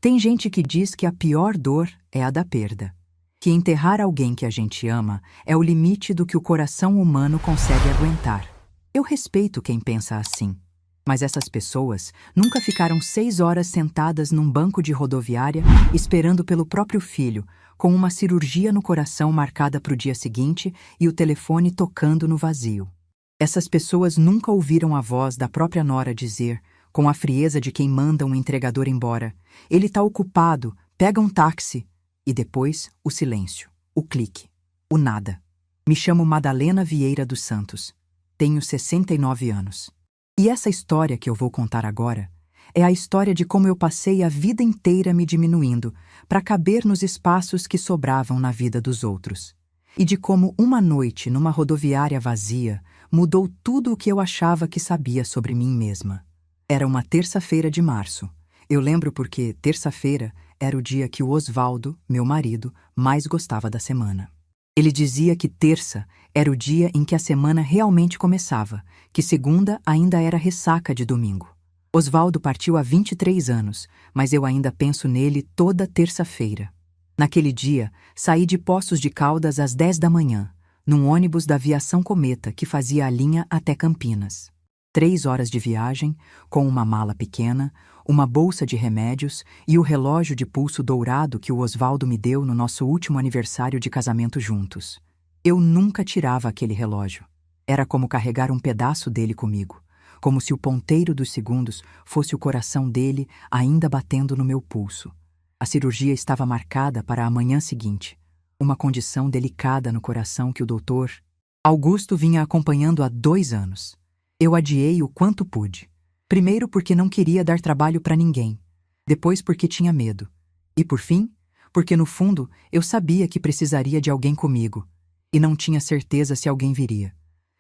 Tem gente que diz que a pior dor é a da perda, que enterrar alguém que a gente ama é o limite do que o coração humano consegue aguentar. Eu respeito quem pensa assim, mas essas pessoas nunca ficaram 6 horas sentadas num banco de rodoviária esperando pelo próprio filho, com uma cirurgia no coração marcada para o dia seguinte e o telefone tocando no vazio. Essas pessoas nunca ouviram a voz da própria nora dizer, com a frieza de quem manda um entregador embora: "Ele está ocupado, pega um táxi." E depois, o silêncio, o clique, o nada. Me chamo Madalena Vieira dos Santos. Tenho 69 anos. E essa história que eu vou contar agora é a história de como eu passei a vida inteira me diminuindo para caber nos espaços que sobravam na vida dos outros. E de como uma noite numa rodoviária vazia mudou tudo o que eu achava que sabia sobre mim mesma. Era uma terça-feira de março. Eu lembro porque terça-feira era o dia que o Osvaldo, meu marido, mais gostava da semana. Ele dizia que terça era o dia em que a semana realmente começava, que segunda ainda era ressaca de domingo. Osvaldo partiu há 23 anos, mas eu ainda penso nele toda terça-feira. Naquele dia, saí de Poços de Caldas às 10 da manhã, num ônibus da Aviação Cometa que fazia a linha até Campinas. 3 horas de viagem, com uma mala pequena, uma bolsa de remédios e o relógio de pulso dourado que o Osvaldo me deu no nosso último aniversário de casamento juntos. Eu nunca tirava aquele relógio. Era como carregar um pedaço dele comigo, como se o ponteiro dos segundos fosse o coração dele ainda batendo no meu pulso. A cirurgia estava marcada para a manhã seguinte, uma condição delicada no coração que o doutor Augusto vinha acompanhando há 2 anos. Eu adiei o quanto pude. Primeiro porque não queria dar trabalho para ninguém. Depois porque tinha medo. E por fim, porque no fundo eu sabia que precisaria de alguém comigo. E não tinha certeza se alguém viria.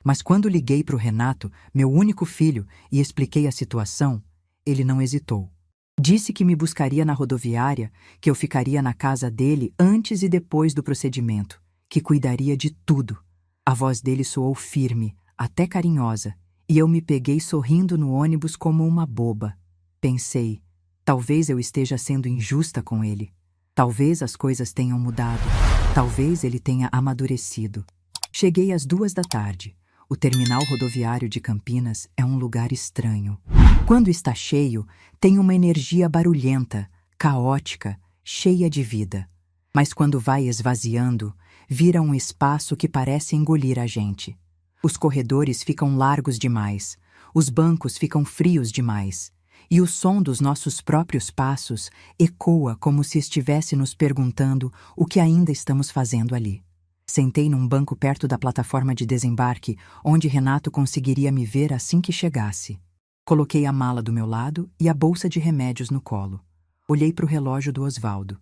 Mas quando liguei para o Renato, meu único filho, e expliquei a situação, ele não hesitou. Disse que me buscaria na rodoviária, que eu ficaria na casa dele antes e depois do procedimento, que cuidaria de tudo. A voz dele soou firme, até carinhosa, e eu me peguei sorrindo no ônibus como uma boba. Pensei, talvez eu esteja sendo injusta com ele. Talvez as coisas tenham mudado. Talvez ele tenha amadurecido. Cheguei às 2 da tarde. O terminal rodoviário de Campinas é um lugar estranho. Quando está cheio, tem uma energia barulhenta, caótica, cheia de vida. Mas quando vai esvaziando, vira um espaço que parece engolir a gente. Os corredores ficam largos demais, os bancos ficam frios demais, e o som dos nossos próprios passos ecoa como se estivesse nos perguntando o que ainda estamos fazendo ali. Sentei num banco perto da plataforma de desembarque, onde Renato conseguiria me ver assim que chegasse. Coloquei a mala do meu lado e a bolsa de remédios no colo. Olhei para o relógio do Osvaldo.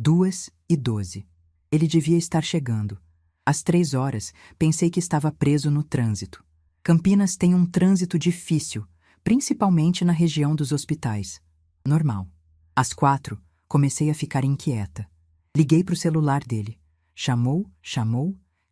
2h12. Ele devia estar chegando. Às 3 horas, pensei que estava preso no trânsito. Campinas tem um trânsito difícil, principalmente na região dos hospitais. Normal. Às 4, comecei a ficar inquieta. Liguei para o celular dele. Chamou,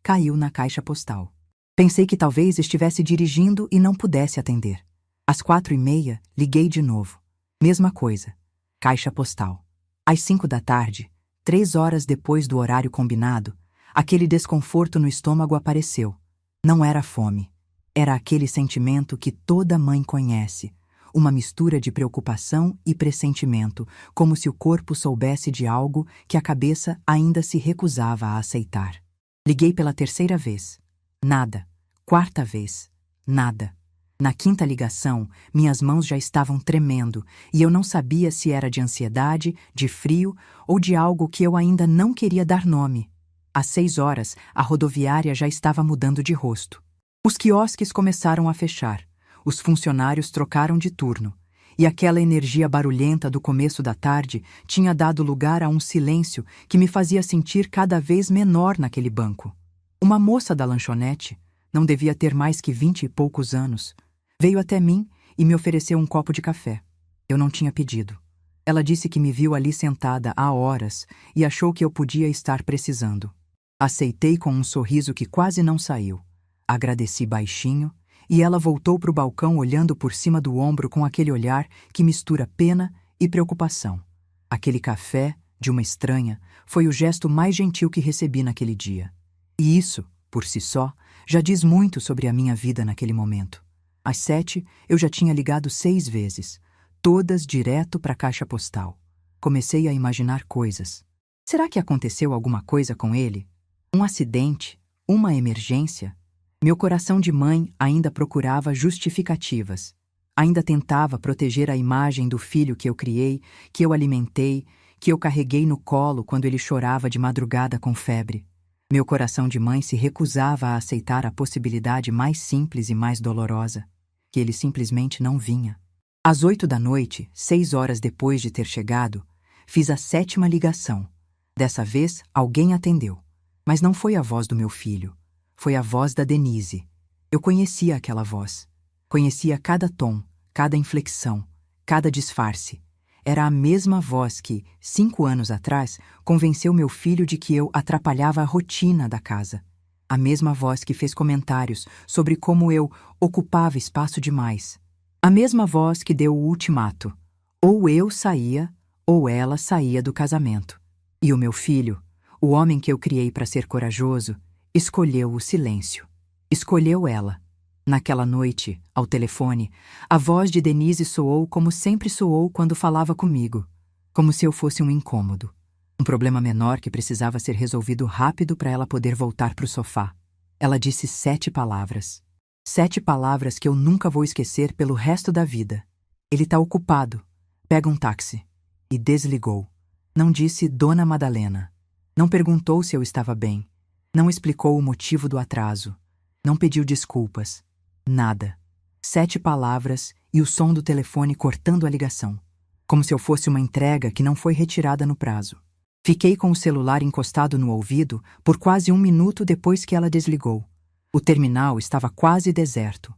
caiu na caixa postal. Pensei que talvez estivesse dirigindo e não pudesse atender. Às 4h30, liguei de novo. Mesma coisa. Caixa postal. Às 5 da tarde, 3 horas depois do horário combinado, aquele desconforto no estômago apareceu. Não era fome. Era aquele sentimento que toda mãe conhece. Uma mistura de preocupação e pressentimento, como se o corpo soubesse de algo que a cabeça ainda se recusava a aceitar. Liguei pela 3ª vez. Nada. 4ª vez. Nada. Na 5ª ligação, minhas mãos já estavam tremendo e eu não sabia se era de ansiedade, de frio ou de algo que eu ainda não queria dar nome. Às 6 horas, a rodoviária já estava mudando de rosto. Os quiosques começaram a fechar. Os funcionários trocaram de turno. E aquela energia barulhenta do começo da tarde tinha dado lugar a um silêncio que me fazia sentir cada vez menor naquele banco. Uma moça da lanchonete, não devia ter mais que 20 e poucos anos, veio até mim e me ofereceu um copo de café. Eu não tinha pedido. Ela disse que me viu ali sentada há horas e achou que eu podia estar precisando. Aceitei com um sorriso que quase não saiu. Agradeci baixinho e ela voltou para o balcão olhando por cima do ombro com aquele olhar que mistura pena e preocupação. Aquele café, de uma estranha, foi o gesto mais gentil que recebi naquele dia. E isso, por si só, já diz muito sobre a minha vida naquele momento. Às 7, eu já tinha ligado 6 vezes, todas direto para a caixa postal. Comecei a imaginar coisas. Será que aconteceu alguma coisa com ele? Um acidente? Uma emergência? Meu coração de mãe ainda procurava justificativas. Ainda tentava proteger a imagem do filho que eu criei, que eu alimentei, que eu carreguei no colo quando ele chorava de madrugada com febre. Meu coração de mãe se recusava a aceitar a possibilidade mais simples e mais dolorosa, que ele simplesmente não vinha. Às 8 da noite, 6 horas depois de ter chegado, fiz a 7ª ligação. Dessa vez, alguém atendeu. Mas não foi a voz do meu filho. Foi a voz da Denise. Eu conhecia aquela voz. Conhecia cada tom, cada inflexão, cada disfarce. Era a mesma voz que, 5 anos atrás, convenceu meu filho de que eu atrapalhava a rotina da casa. A mesma voz que fez comentários sobre como eu ocupava espaço demais. A mesma voz que deu o ultimato. Ou eu saía, ou ela saía do casamento. E o meu filho, o homem que eu criei para ser corajoso, escolheu o silêncio. Escolheu ela. Naquela noite, ao telefone, a voz de Denise soou como sempre soou quando falava comigo, como se eu fosse um incômodo. Um problema menor que precisava ser resolvido rápido para ela poder voltar para o sofá. Ela disse 7 palavras. 7 palavras que eu nunca vou esquecer pelo resto da vida. Ele tá ocupado. Pega um táxi. E desligou. Não disse Dona Madalena. Não perguntou se eu estava bem. Não explicou o motivo do atraso. Não pediu desculpas. Nada. 7 palavras e o som do telefone cortando a ligação. Como se eu fosse uma entrega que não foi retirada no prazo. Fiquei com o celular encostado no ouvido por quase 1 minuto depois que ela desligou. O terminal estava quase deserto.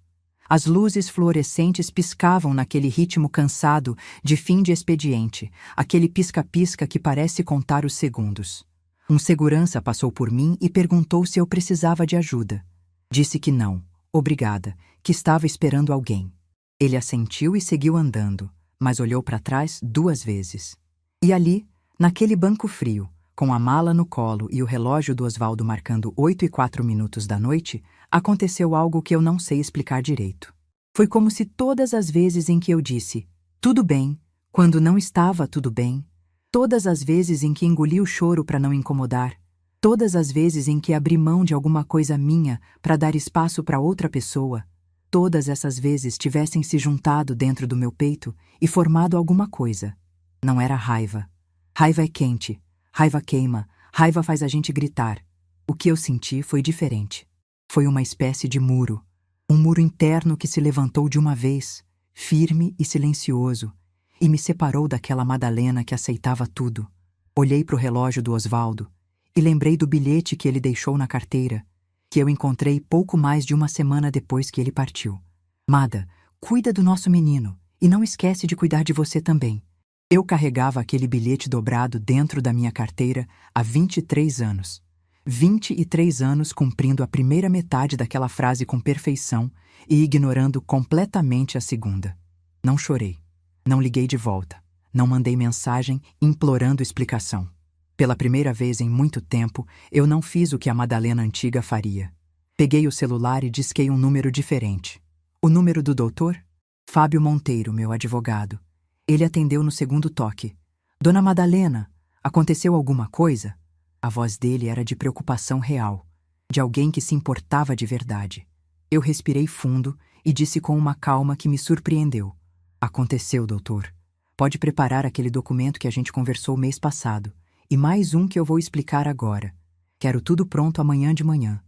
As luzes fluorescentes piscavam naquele ritmo cansado de fim de expediente, aquele pisca-pisca que parece contar os segundos. Um segurança passou por mim e perguntou se eu precisava de ajuda. Disse que não, obrigada, que estava esperando alguém. Ele assentiu e seguiu andando, mas olhou para trás 2 vezes. E ali, naquele banco frio, com a mala no colo e o relógio do Osvaldo marcando 8:04 da noite, aconteceu algo que eu não sei explicar direito. Foi como se todas as vezes em que eu disse tudo bem, quando não estava tudo bem, todas as vezes em que engoli o choro para não incomodar, todas as vezes em que abri mão de alguma coisa minha para dar espaço para outra pessoa, todas essas vezes tivessem se juntado dentro do meu peito e formado alguma coisa. Não era raiva. Raiva é quente. Raiva queima, raiva faz a gente gritar. O que eu senti foi diferente. Foi uma espécie de muro. Um muro interno que se levantou de uma vez, firme e silencioso, e me separou daquela Madalena que aceitava tudo. Olhei para o relógio do Osvaldo e lembrei do bilhete que ele deixou na carteira, que eu encontrei pouco mais de 1 semana depois que ele partiu. Mada, cuida do nosso menino e não esquece de cuidar de você também. Eu carregava aquele bilhete dobrado dentro da minha carteira há 23 anos. 23 anos cumprindo a primeira metade daquela frase com perfeição e ignorando completamente a segunda. Não chorei. Não liguei de volta. Não mandei mensagem implorando explicação. Pela primeira vez em muito tempo, eu não fiz o que a Madalena antiga faria. Peguei o celular e disquei um número diferente. O número do doutor? Fábio Monteiro, meu advogado. Ele atendeu no segundo toque. Dona Madalena, aconteceu alguma coisa? A voz dele era de preocupação real, de alguém que se importava de verdade. Eu respirei fundo e disse com uma calma que me surpreendeu. Aconteceu, doutor. Pode preparar aquele documento que a gente conversou mês passado, e mais um que eu vou explicar agora. Quero tudo pronto amanhã de manhã.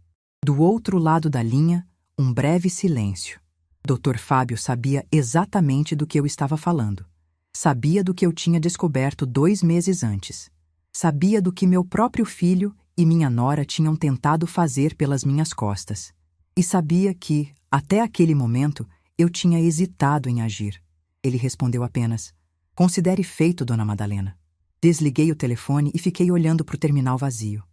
Do outro lado da linha, um breve silêncio. Dr. Fábio sabia exatamente do que eu estava falando. Sabia do que eu tinha descoberto 2 meses antes. Sabia do que meu próprio filho e minha nora tinham tentado fazer pelas minhas costas. E sabia que, até aquele momento, eu tinha hesitado em agir. Ele respondeu apenas, considere feito, Dona Madalena. Desliguei o telefone e fiquei olhando para o terminal vazio.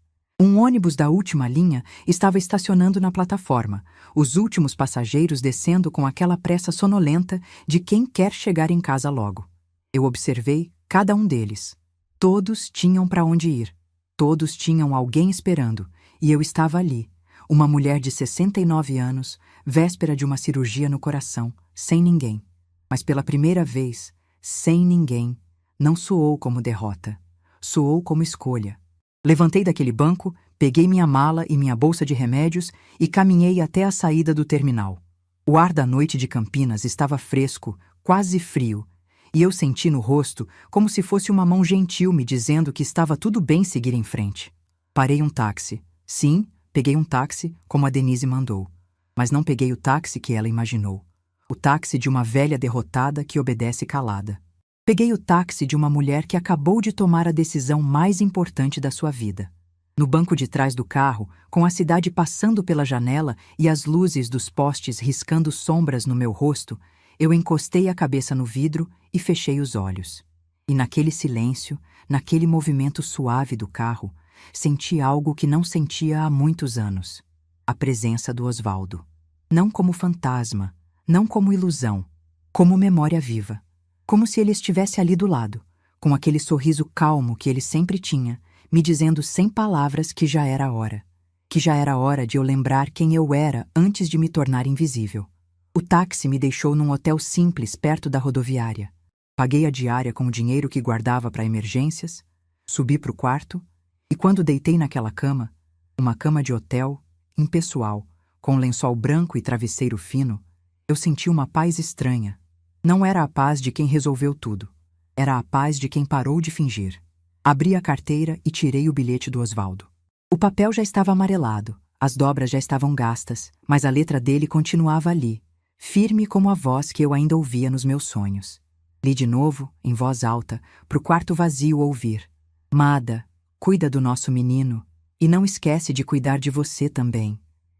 Um ônibus da última linha estava estacionando na plataforma, os últimos passageiros descendo com aquela pressa sonolenta de quem quer chegar em casa logo. Eu observei cada um deles, Todos tinham para onde ir. Todos tinham alguém esperando, e eu estava ali, uma mulher de 69 anos, véspera de uma cirurgia no coração, sem ninguém. Mas pela primeira vez, sem ninguém, não soou como derrota. Soou como escolha. Levantei daquele banco, peguei minha mala e minha bolsa de remédios e caminhei até a saída do terminal. O ar da noite de Campinas estava fresco, quase frio, e eu senti no rosto como se fosse uma mão gentil me dizendo que estava tudo bem seguir em frente. Parei um táxi. Sim, peguei um táxi, como a Denise mandou. Mas não peguei o táxi que ela imaginou. O táxi de uma velha derrotada que obedece calada. Peguei o táxi de uma mulher que acabou de tomar a decisão mais importante da sua vida. No banco de trás do carro, com a cidade passando pela janela e as luzes dos postes riscando sombras no meu rosto, eu encostei a cabeça no vidro e fechei os olhos. E naquele silêncio, naquele movimento suave do carro, senti algo que não sentia há muitos anos. A presença do Osvaldo. Não como fantasma, não como ilusão, como memória viva. Como se ele estivesse ali do lado, com aquele sorriso calmo que ele sempre tinha, me dizendo sem palavras que já era a hora. Que já era a hora de eu lembrar quem eu era antes de me tornar invisível. O táxi me deixou num hotel simples perto da rodoviária. Paguei a diária com o dinheiro que guardava para emergências, subi para o quarto e quando deitei naquela cama, uma cama de hotel, impessoal, com lençol branco e travesseiro fino, eu senti uma paz estranha. Não era a paz de quem resolveu tudo. Era a paz de quem parou de fingir. Abri a carteira e tirei o bilhete do Osvaldo. O papel já estava amarelado, as dobras já estavam gastas, mas a letra dele continuava ali, firme como a voz que eu ainda ouvia nos meus sonhos. Li de novo, em voz alta, pro quarto vazio ouvir. Mada, cuida do nosso menino e não esquece de cuidar de você também.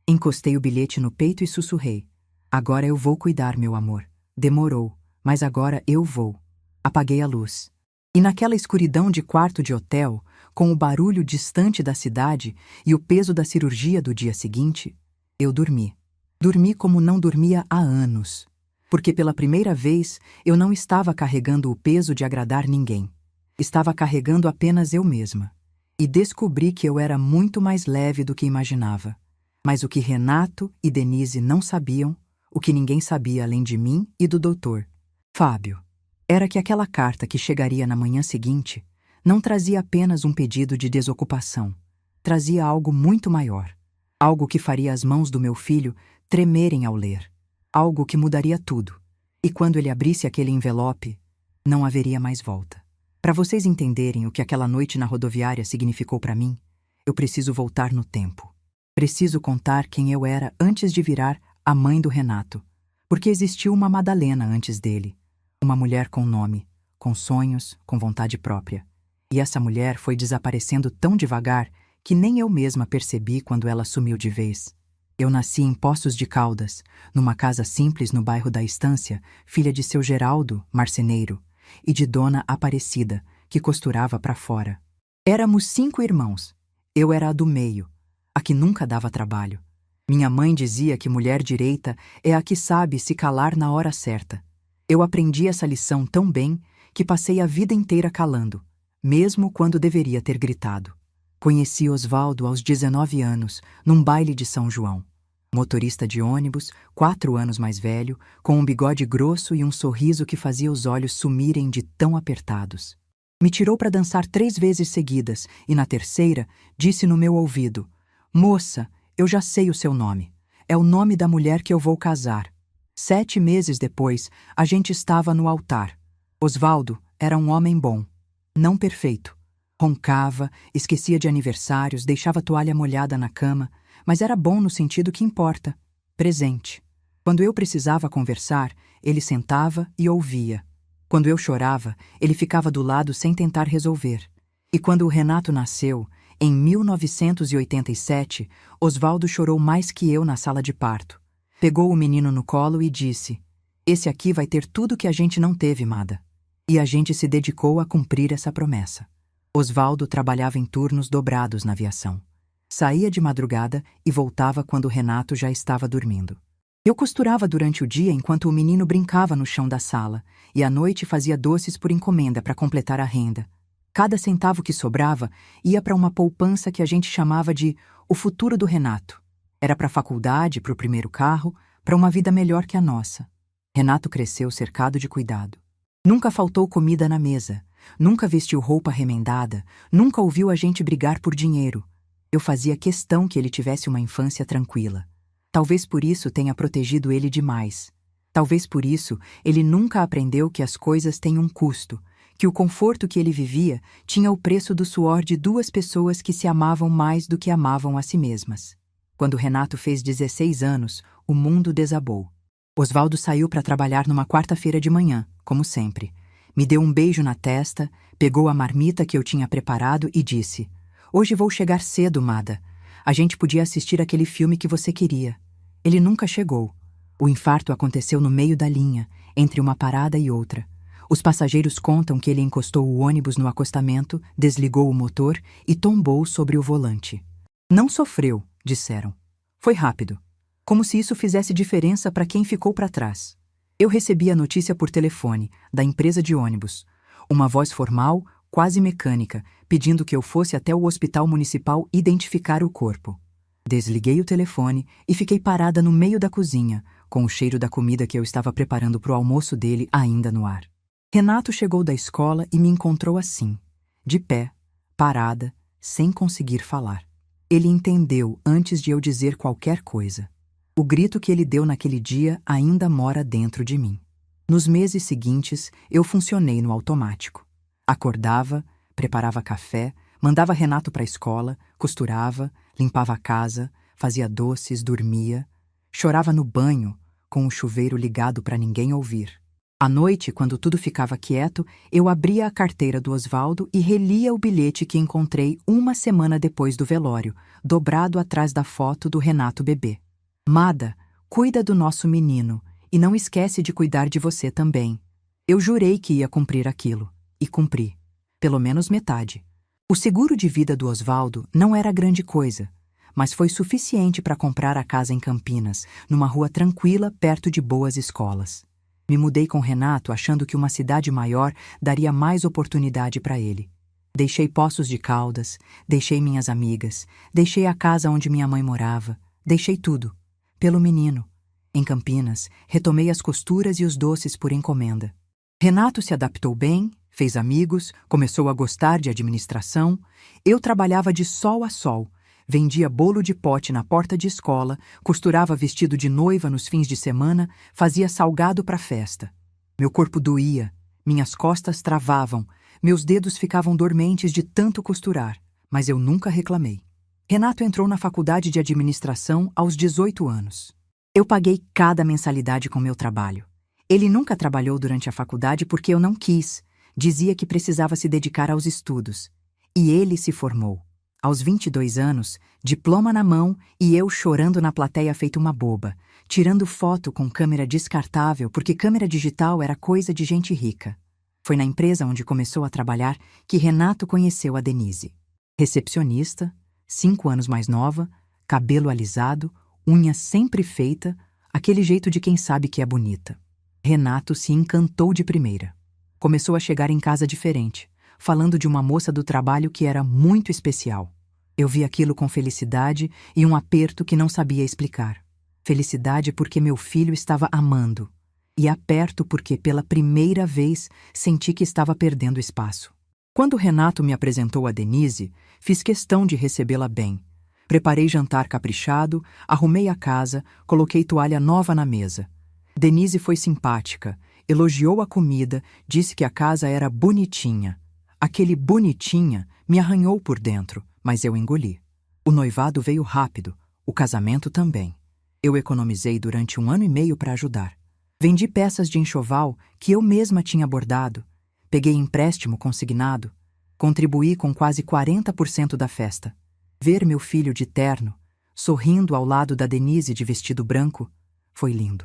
Encostei o bilhete no peito e sussurrei. Agora eu vou cuidar, meu amor. Demorou, mas agora eu vou. Apaguei a luz. E naquela escuridão de quarto de hotel, com o barulho distante da cidade e o peso da cirurgia do dia seguinte, eu dormi. Dormi como não dormia há anos. Porque pela primeira vez eu não estava carregando o peso de agradar ninguém. Estava carregando apenas eu mesma. E descobri que eu era muito mais leve do que imaginava. Mas o que Renato e Denise não sabiam, o que ninguém sabia além de mim e do doutor Fábio, era que aquela carta que chegaria na manhã seguinte não trazia apenas um pedido de desocupação. Trazia algo muito maior. Algo que faria as mãos do meu filho tremerem ao ler. Algo que mudaria tudo. E quando ele abrisse aquele envelope, não haveria mais volta. Para vocês entenderem o que aquela noite na rodoviária significou para mim, eu preciso voltar no tempo. Preciso contar quem eu era antes de virar a mãe do Renato. Porque existiu uma Madalena antes dele. Uma mulher com nome, com sonhos, com vontade própria. E essa mulher foi desaparecendo tão devagar que nem eu mesma percebi quando ela sumiu de vez. Eu nasci em Poços de Caldas, numa casa simples no bairro da Estância, filha de seu Geraldo, marceneiro, e de Dona Aparecida, que costurava para fora. Éramos 5 irmãos. Eu era a do meio, a que nunca dava trabalho. Minha mãe dizia que mulher direita é a que sabe se calar na hora certa. Eu aprendi essa lição tão bem que passei a vida inteira calando, mesmo quando deveria ter gritado. Conheci Osvaldo aos 19 anos, num baile de São João. Motorista de ônibus, 4 anos mais velho, com um bigode grosso e um sorriso que fazia os olhos sumirem de tão apertados. Me tirou para dançar 3 vezes seguidas e, na terceira, disse no meu ouvido: Moça, eu já sei o seu nome. É o nome da mulher que eu vou casar. 7 meses depois, a gente estava no altar. Osvaldo era um homem bom. Não perfeito. Roncava, esquecia de aniversários, deixava a toalha molhada na cama, mas era bom no sentido que importa. Presente. Quando eu precisava conversar, ele sentava e ouvia. Quando eu chorava, ele ficava do lado sem tentar resolver. E quando o Renato nasceu, em 1987, Osvaldo chorou mais que eu na sala de parto. Pegou o menino no colo e disse: Esse aqui vai ter tudo que a gente não teve, Mada. E a gente se dedicou a cumprir essa promessa. Osvaldo trabalhava em turnos dobrados na aviação. Saía de madrugada e voltava quando o Renato já estava dormindo. Eu costurava durante o dia enquanto o menino brincava no chão da sala, e à noite fazia doces por encomenda para completar a renda. Cada centavo que sobrava ia para uma poupança que a gente chamava de o futuro do Renato. Era para a faculdade, para o primeiro carro, para uma vida melhor que a nossa. Renato cresceu cercado de cuidado. Nunca faltou comida na mesa, nunca vestiu roupa remendada, nunca ouviu a gente brigar por dinheiro. Eu fazia questão que ele tivesse uma infância tranquila. Talvez por isso tenha protegido ele demais. Talvez por isso ele nunca aprendeu que as coisas têm um custo, que o conforto que ele vivia tinha o preço do suor de duas pessoas que se amavam mais do que amavam a si mesmas. Quando Renato fez 16 anos, o mundo desabou. Osvaldo saiu para trabalhar numa quarta-feira de manhã, como sempre. Me deu um beijo na testa, pegou a marmita que eu tinha preparado e disse: "Hoje vou chegar cedo, Mada. A gente podia assistir aquele filme que você queria." Ele nunca chegou. O infarto aconteceu no meio da linha, entre uma parada e outra. Os passageiros contam que ele encostou o ônibus no acostamento, desligou o motor e tombou sobre o volante. Não sofreu, disseram. Foi rápido. Como se isso fizesse diferença para quem ficou para trás. Eu recebi a notícia por telefone, da empresa de ônibus. Uma voz formal, quase mecânica, pedindo que eu fosse até o hospital municipal identificar o corpo. Desliguei o telefone e fiquei parada no meio da cozinha, com o cheiro da comida que eu estava preparando para o almoço dele ainda no ar. Renato chegou da escola e me encontrou assim, de pé, parada, sem conseguir falar. Ele entendeu antes de eu dizer qualquer coisa. O grito que ele deu naquele dia ainda mora dentro de mim. Nos meses seguintes, eu funcionei no automático. Acordava, preparava café, mandava Renato para a escola, costurava, limpava a casa, fazia doces, dormia. Chorava no banho, com o chuveiro ligado para ninguém ouvir. À noite, quando tudo ficava quieto, eu abria a carteira do Osvaldo e relia o bilhete que encontrei uma semana depois do velório, dobrado atrás da foto do Renato bebê. "Mada, cuida do nosso menino e não esquece de cuidar de você também." Eu jurei que ia cumprir aquilo, e cumpri. Pelo menos metade. O seguro de vida do Osvaldo não era grande coisa, mas foi suficiente para comprar a casa em Campinas, numa rua tranquila perto de boas escolas. Me mudei com Renato achando que uma cidade maior daria mais oportunidade para ele. Deixei Poços de Caldas, deixei minhas amigas, deixei a casa onde minha mãe morava, deixei tudo. Pelo menino. Em Campinas, retomei as costuras e os doces por encomenda. Renato se adaptou bem, fez amigos, começou a gostar de administração. Eu trabalhava de sol a sol. Vendia bolo de pote na porta de escola, costurava vestido de noiva nos fins de semana, fazia salgado para festa. Meu corpo doía, minhas costas travavam, meus dedos ficavam dormentes de tanto costurar, mas eu nunca reclamei. Renato entrou na faculdade de administração aos 18 anos. Eu paguei cada mensalidade com meu trabalho. Ele nunca trabalhou durante a faculdade porque eu não quis, dizia que precisava se dedicar aos estudos. E ele se formou. Aos 22 anos, diploma na mão e eu chorando na plateia feito uma boba, tirando foto com câmera descartável porque câmera digital era coisa de gente rica. Foi na empresa onde começou a trabalhar que Renato conheceu a Denise. Recepcionista, 5 anos mais nova, cabelo alisado, unha sempre feita, aquele jeito de quem sabe que é bonita. Renato se encantou de primeira. Começou a chegar em casa diferente, falando de uma moça do trabalho que era muito especial. Eu vi aquilo com felicidade e um aperto que não sabia explicar. Felicidade porque meu filho estava amando, e aperto porque pela primeira vez senti que estava perdendo espaço. Quando Renato me apresentou a Denise, fiz questão de recebê-la bem. Preparei jantar caprichado, arrumei a casa, coloquei toalha nova na mesa. Denise foi simpática, elogiou a comida, disse que a casa era bonitinha. Aquele bonitinha me arranhou por dentro, mas eu engoli. O noivado veio rápido, o casamento também. Eu economizei durante 1 ano e meio para ajudar. Vendi peças de enxoval que eu mesma tinha bordado. Peguei empréstimo consignado. Contribuí com quase 40% da festa. Ver meu filho de terno, sorrindo ao lado da Denise de vestido branco, foi lindo.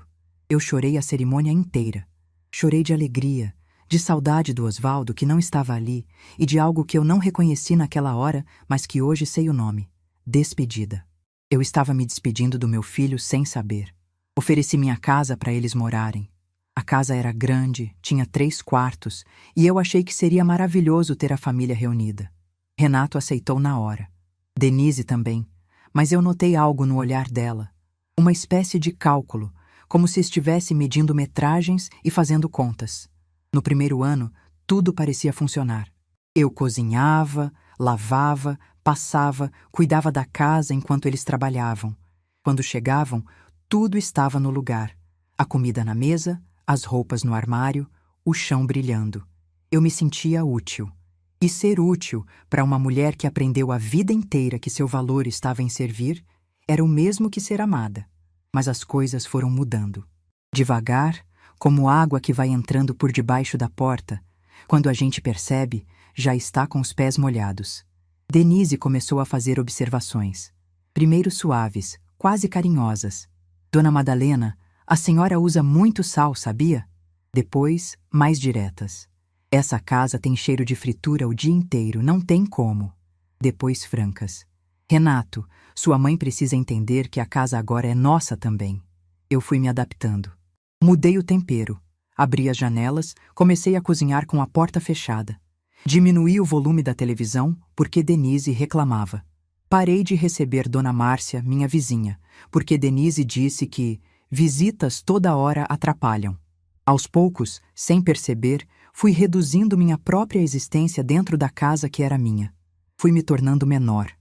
Eu chorei a cerimônia inteira. Chorei de alegria, de saudade do Osvaldo que não estava ali e de algo que eu não reconheci naquela hora, mas que hoje sei o nome: despedida. Eu estava me despedindo do meu filho sem saber. Ofereci minha casa para eles morarem. A casa era grande, tinha 3 quartos, e eu achei que seria maravilhoso ter a família reunida. Renato aceitou na hora. Denise também, mas eu notei algo no olhar dela. Uma espécie de cálculo, como se estivesse medindo metragens e fazendo contas. No primeiro ano, tudo parecia funcionar. Eu cozinhava, lavava, passava, cuidava da casa enquanto eles trabalhavam. Quando chegavam, tudo estava no lugar. A comida na mesa, as roupas no armário, o chão brilhando. Eu me sentia útil. E ser útil para uma mulher que aprendeu a vida inteira que seu valor estava em servir era o mesmo que ser amada. Mas as coisas foram mudando. Devagar, como água que vai entrando por debaixo da porta, quando a gente percebe, já está com os pés molhados. Denise começou a fazer observações. Primeiro suaves, quase carinhosas. Dona Madalena, a senhora usa muito sal, sabia? Depois, mais diretas. Essa casa tem cheiro de fritura o dia inteiro, não tem como. Depois francas. Renato, sua mãe precisa entender que a casa agora é nossa também. Eu fui me adaptando. Mudei o tempero. Abri as janelas, comecei a cozinhar com a porta fechada. Diminuí o volume da televisão porque Denise reclamava. Parei de receber Dona Márcia, minha vizinha, porque Denise disse que visitas toda hora atrapalham. Aos poucos, sem perceber, fui reduzindo minha própria existência dentro da casa que era minha. Fui me tornando menor,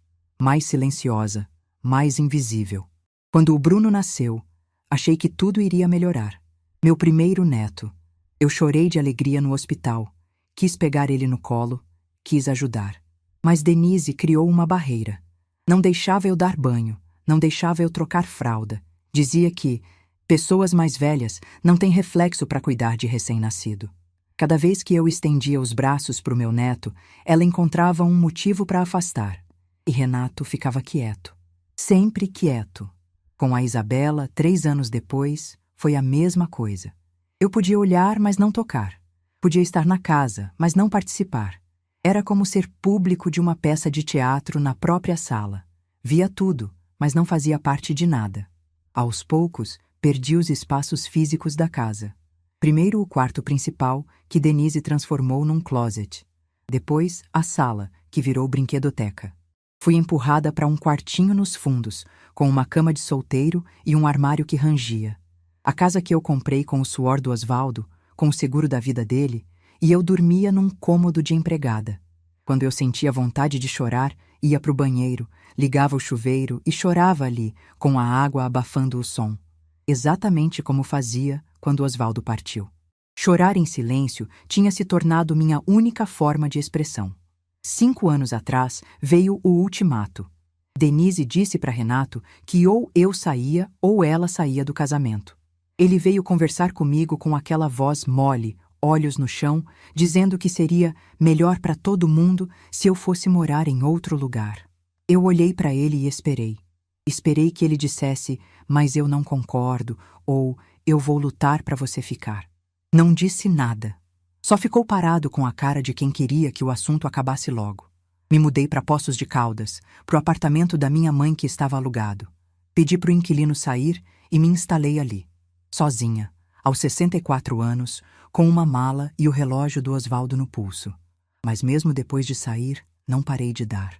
mais silenciosa, mais invisível. Quando o Bruno nasceu, achei que tudo iria melhorar. Meu primeiro neto. Eu chorei de alegria no hospital. Quis pegar ele no colo, quis ajudar. Mas Denise criou uma barreira. Não deixava eu dar banho, não deixava eu trocar fralda. Dizia que pessoas mais velhas não têm reflexo para cuidar de recém-nascido. Cada vez que eu estendia os braços para o meu neto, ela encontrava um motivo para afastar. E Renato ficava quieto. Sempre quieto. Com a Isabela, 3 anos depois, foi a mesma coisa. Eu podia olhar, mas não tocar. Podia estar na casa, mas não participar. Era como ser público de uma peça de teatro na própria sala. Via tudo, mas não fazia parte de nada. Aos poucos, perdi os espaços físicos da casa. Primeiro o quarto principal, que Denise transformou num closet. Depois, a sala, que virou brinquedoteca. Fui empurrada para um quartinho nos fundos, com uma cama de solteiro e um armário que rangia. A casa que eu comprei com o suor do Osvaldo, com o seguro da vida dele, e eu dormia num cômodo de empregada. Quando eu sentia vontade de chorar, ia para o banheiro, ligava o chuveiro e chorava ali, com a água abafando o som. Exatamente como fazia quando Osvaldo partiu. Chorar em silêncio tinha se tornado minha única forma de expressão. 5 anos atrás veio o ultimato. Denise disse para Renato que ou eu saía ou ela saía do casamento. Ele veio conversar comigo com aquela voz mole, olhos no chão, dizendo que seria melhor para todo mundo se eu fosse morar em outro lugar. Eu olhei para ele e esperei. Esperei que ele dissesse, mas eu não concordo, ou eu vou lutar para você ficar. Não disse nada. Só ficou parado com a cara de quem queria que o assunto acabasse logo. Me mudei para Poços de Caldas, para o apartamento da minha mãe que estava alugado. Pedi para o inquilino sair e me instalei ali. Sozinha, aos 64 anos, com uma mala e o relógio do Osvaldo no pulso. Mas mesmo depois de sair, não parei de dar.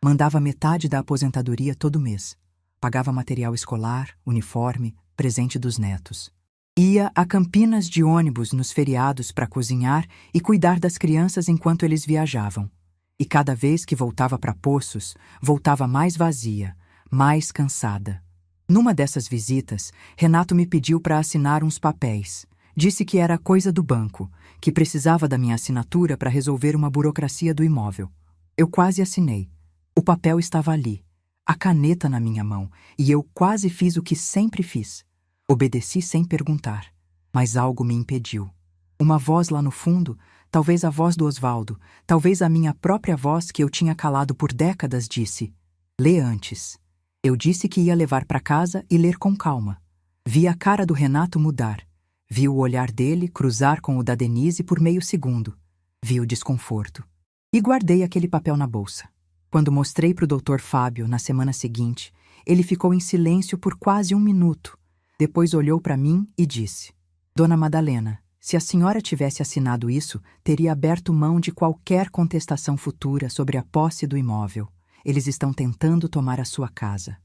Mandava metade da aposentadoria todo mês. Pagava material escolar, uniforme, presente dos netos. Ia a Campinas de ônibus nos feriados para cozinhar e cuidar das crianças enquanto eles viajavam. E cada vez que voltava para Poços, voltava mais vazia, mais cansada. Numa dessas visitas, Renato me pediu para assinar uns papéis. Disse que era coisa do banco, que precisava da minha assinatura para resolver uma burocracia do imóvel. Eu quase assinei. O papel estava ali, a caneta na minha mão, e eu quase fiz o que sempre fiz. Obedeci sem perguntar, mas algo me impediu. Uma voz lá no fundo, talvez a voz do Osvaldo, talvez a minha própria voz que eu tinha calado por décadas, disse: lê antes. Eu disse que ia levar para casa e ler com calma. Vi a cara do Renato mudar. Vi o olhar dele cruzar com o da Denise por meio segundo. Vi o desconforto. E guardei aquele papel na bolsa. Quando mostrei para o Dr. Fábio, na semana seguinte, ele ficou em silêncio por quase 1 minuto. Depois olhou para mim e disse: Dona Madalena, se a senhora tivesse assinado isso, teria aberto mão de qualquer contestação futura sobre a posse do imóvel. Eles estão tentando tomar a sua casa.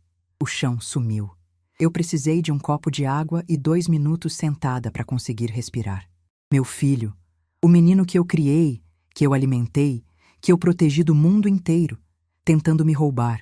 O chão sumiu. Eu precisei de um copo de água e 2 minutos sentada para conseguir respirar. Meu filho, o menino que eu criei, que eu alimentei, que eu protegi do mundo inteiro, tentando me roubar,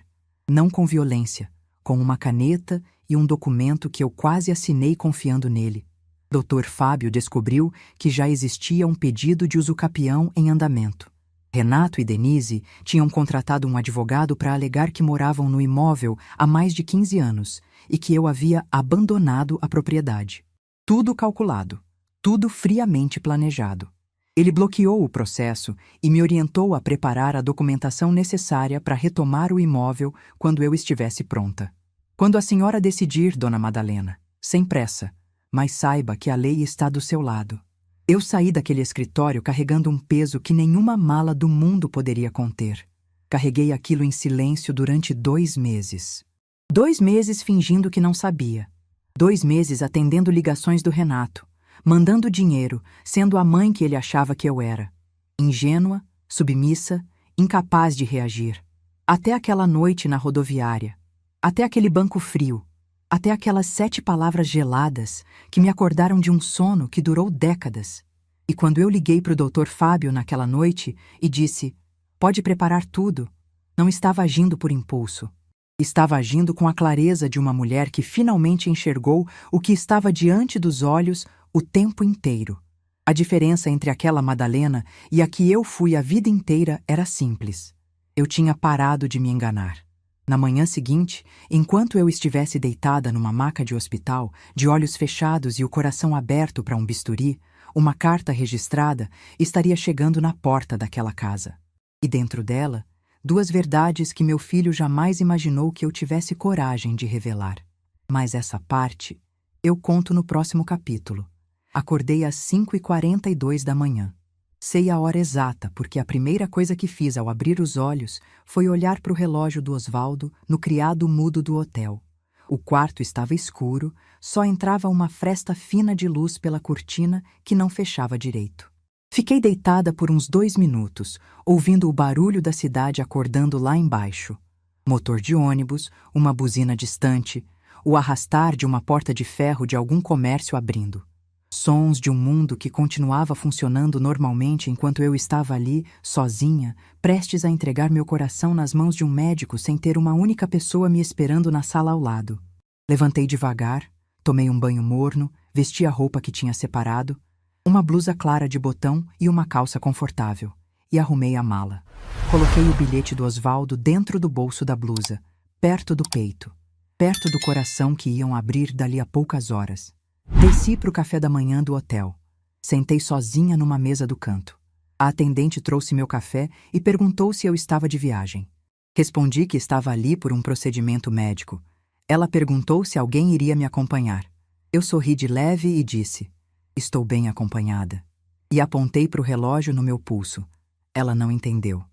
não com violência, com uma caneta e um documento que eu quase assinei confiando nele. Dr. Fábio descobriu que já existia um pedido de usucapião em andamento. Renato e Denise tinham contratado um advogado para alegar que moravam no imóvel há mais de 15 anos e que eu havia abandonado a propriedade. Tudo calculado, tudo friamente planejado. Ele bloqueou o processo e me orientou a preparar a documentação necessária para retomar o imóvel quando eu estivesse pronta. Quando a senhora decidir, Dona Madalena, sem pressa, mas saiba que a lei está do seu lado. Eu saí daquele escritório carregando um peso que nenhuma mala do mundo poderia conter. Carreguei aquilo em silêncio durante 2 meses. 2 meses fingindo que não sabia. 2 meses atendendo ligações do Renato, mandando dinheiro, sendo a mãe que ele achava que eu era. Ingênua, submissa, incapaz de reagir. Até aquela noite na rodoviária. Até aquele banco frio. Até aquelas 7 palavras geladas que me acordaram de um sono que durou décadas. E quando eu liguei para o Dr. Fábio naquela noite e disse: "Pode preparar tudo", não estava agindo por impulso. Estava agindo com a clareza de uma mulher que finalmente enxergou o que estava diante dos olhos o tempo inteiro. A diferença entre aquela Madalena e a que eu fui a vida inteira era simples. Eu tinha parado de me enganar. Na manhã seguinte, enquanto eu estivesse deitada numa maca de hospital, de olhos fechados e o coração aberto para um bisturi, uma carta registrada estaria chegando na porta daquela casa. E dentro dela, 2 verdades que meu filho jamais imaginou que eu tivesse coragem de revelar. Mas essa parte eu conto no próximo capítulo. Acordei às 5h42 da manhã. Sei a hora exata porque a primeira coisa que fiz ao abrir os olhos foi olhar para o relógio do Osvaldo no criado mudo do hotel. O quarto estava escuro, só entrava uma fresta fina de luz pela cortina que não fechava direito. Fiquei deitada por uns 2 minutos, ouvindo o barulho da cidade acordando lá embaixo. Motor de ônibus, uma buzina distante, o arrastar de uma porta de ferro de algum comércio abrindo. Sons de um mundo que continuava funcionando normalmente enquanto eu estava ali, sozinha, prestes a entregar meu coração nas mãos de um médico sem ter uma única pessoa me esperando na sala ao lado. Levantei devagar, tomei um banho morno, vesti a roupa que tinha separado, uma blusa clara de botão e uma calça confortável, e arrumei a mala. Coloquei o bilhete do Osvaldo dentro do bolso da blusa, perto do peito, perto do coração que iam abrir dali a poucas horas. Desci para o café da manhã do hotel. Sentei sozinha numa mesa do canto. A atendente trouxe meu café e perguntou se eu estava de viagem. Respondi que estava ali por um procedimento médico. Ela perguntou se alguém iria me acompanhar. Eu sorri de leve e disse: "Estou bem acompanhada." E apontei para o relógio no meu pulso. Ela não entendeu.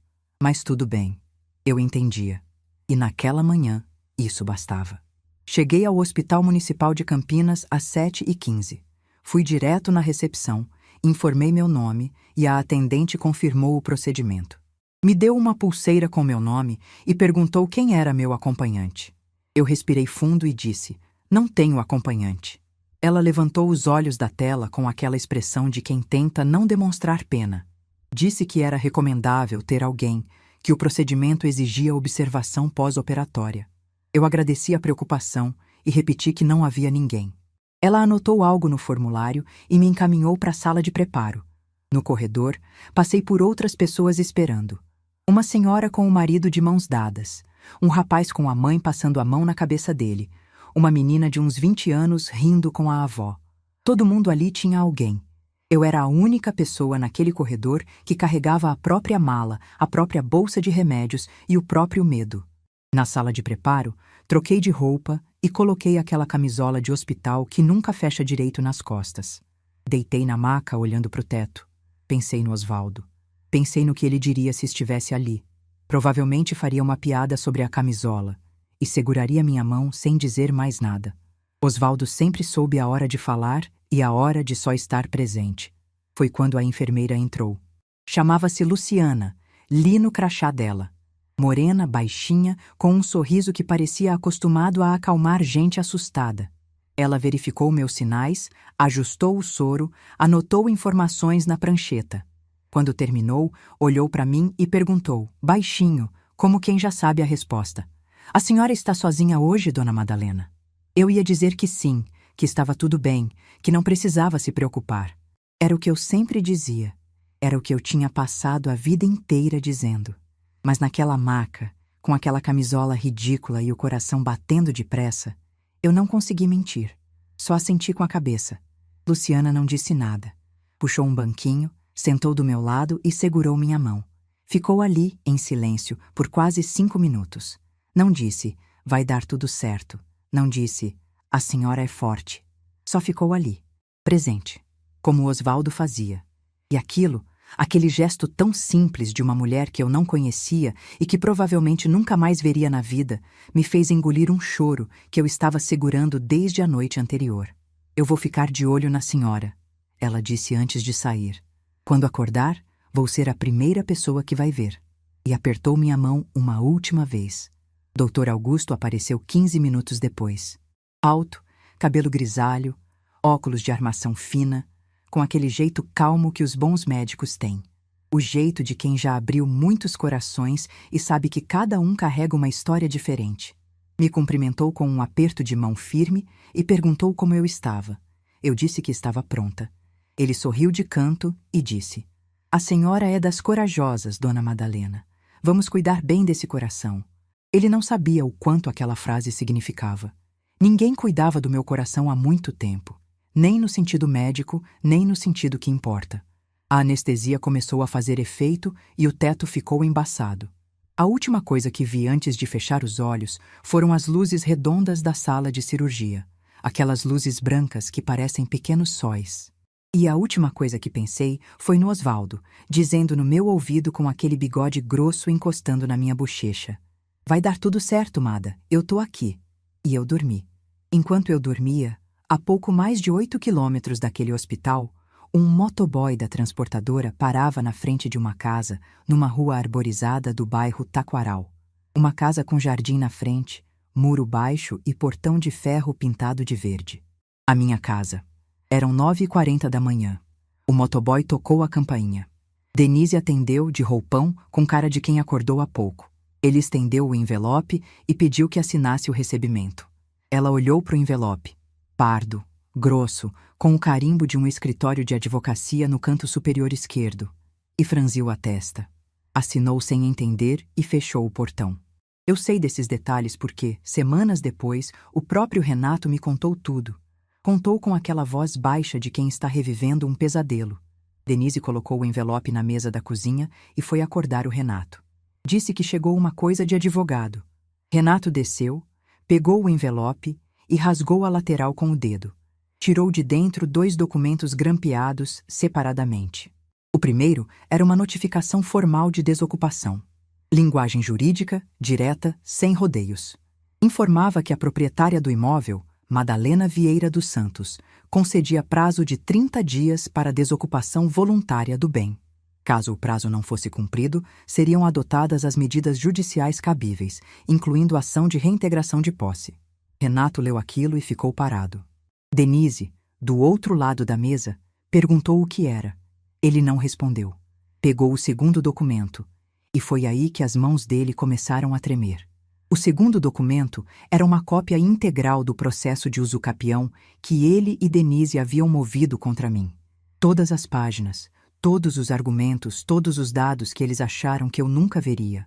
Mas tudo bem. Eu entendia. E naquela manhã, isso bastava. Cheguei ao Hospital Municipal de Campinas às 7h15. Fui direto na recepção, informei meu nome e a atendente confirmou o procedimento. Me deu uma pulseira com meu nome e perguntou quem era meu acompanhante. Eu respirei fundo e disse: "Não tenho acompanhante." Ela levantou os olhos da tela com aquela expressão de quem tenta não demonstrar pena. Disse que era recomendável ter alguém, que o procedimento exigia observação pós-operatória. Eu agradeci a preocupação e repeti que não havia ninguém. Ela anotou algo no formulário e me encaminhou para a sala de preparo. No corredor, passei por outras pessoas esperando. Uma senhora com o marido de mãos dadas, um rapaz com a mãe passando a mão na cabeça dele, uma menina de uns 20 anos rindo com a avó. Todo mundo ali tinha alguém. Eu era a única pessoa naquele corredor que carregava a própria mala, a própria bolsa de remédios e o próprio medo. Na sala de preparo, troquei de roupa e coloquei aquela camisola de hospital que nunca fecha direito nas costas. Deitei na maca olhando para o teto. Pensei no Osvaldo. Pensei no que ele diria se estivesse ali. Provavelmente faria uma piada sobre a camisola e seguraria minha mão sem dizer mais nada. Osvaldo sempre soube a hora de falar e a hora de só estar presente. Foi quando a enfermeira entrou. Chamava-se Luciana, li no crachá dela. Morena, baixinha, com um sorriso que parecia acostumado a acalmar gente assustada. Ela verificou meus sinais, ajustou o soro, anotou informações na prancheta. Quando terminou, olhou para mim e perguntou, baixinho, como quem já sabe a resposta: "A senhora está sozinha hoje, dona Madalena?" Eu ia dizer que sim, que estava tudo bem, que não precisava se preocupar. Era o que eu sempre dizia. Era o que eu tinha passado a vida inteira dizendo. Mas naquela maca, com aquela camisola ridícula e o coração batendo depressa, eu não consegui mentir. Só assenti com a cabeça. Luciana não disse nada. Puxou um banquinho, sentou do meu lado e segurou minha mão. Ficou ali, em silêncio, por quase 5 minutos. Não disse, vai dar tudo certo. Não disse, a senhora é forte. Só ficou ali, presente, como Osvaldo fazia. E aquele gesto tão simples de uma mulher que eu não conhecia e que provavelmente nunca mais veria na vida, me fez engolir um choro que eu estava segurando desde a noite anterior. "Eu vou ficar de olho na senhora", ela disse antes de sair. "Quando acordar, vou ser a primeira pessoa que vai ver." E apertou minha mão uma última vez. Dr. Augusto apareceu 15 minutos depois. Alto, cabelo grisalho, óculos de armação fina, com aquele jeito calmo que os bons médicos têm. O jeito de quem já abriu muitos corações e sabe que cada um carrega uma história diferente. Me cumprimentou com um aperto de mão firme e perguntou como eu estava. Eu disse que estava pronta. Ele sorriu de canto e disse: "A senhora é das corajosas, dona Madalena. Vamos cuidar bem desse coração." Ele não sabia o quanto aquela frase significava. Ninguém cuidava do meu coração há muito tempo. Nem no sentido médico, nem no sentido que importa. A anestesia começou a fazer efeito e o teto ficou embaçado. A última coisa que vi antes de fechar os olhos foram as luzes redondas da sala de cirurgia, aquelas luzes brancas que parecem pequenos sóis. E a última coisa que pensei foi no Osvaldo, dizendo no meu ouvido com aquele bigode grosso encostando na minha bochecha: "Vai dar tudo certo, Mada, eu tô aqui." E eu dormi. Enquanto eu dormia, a pouco mais de 8 quilômetros daquele hospital, um motoboy da transportadora parava na frente de uma casa, numa rua arborizada do bairro Taquaral. Uma casa com jardim na frente, muro baixo e portão de ferro pintado de verde. A minha casa. Eram 9h40 da manhã. O motoboy tocou a campainha. Denise atendeu, de roupão, com cara de quem acordou há pouco. Ele estendeu o envelope e pediu que assinasse o recebimento. Ela olhou para o envelope. Pardo, grosso, com o carimbo de um escritório de advocacia no canto superior esquerdo, e franziu a testa. Assinou sem entender e fechou o portão. Eu sei desses detalhes porque, semanas depois, o próprio Renato me contou tudo. Contou com aquela voz baixa de quem está revivendo um pesadelo. Denise colocou o envelope na mesa da cozinha e foi acordar o Renato. Disse que chegou uma coisa de advogado. Renato desceu, pegou o envelope e rasgou a lateral com o dedo. Tirou de dentro 2 documentos grampeados separadamente. O primeiro era uma notificação formal de desocupação. Linguagem jurídica, direta, sem rodeios. Informava que a proprietária do imóvel, Madalena Vieira dos Santos, concedia prazo de 30 dias para desocupação voluntária do bem. Caso o prazo não fosse cumprido, seriam adotadas as medidas judiciais cabíveis, incluindo ação de reintegração de posse. Renato leu aquilo e ficou parado. Denise, do outro lado da mesa, perguntou o que era. Ele não respondeu. Pegou o segundo documento, e foi aí que as mãos dele começaram a tremer. O segundo documento era uma cópia integral do processo de usucapião que ele e Denise haviam movido contra mim. Todas as páginas, todos os argumentos, todos os dados que eles acharam que eu nunca veria.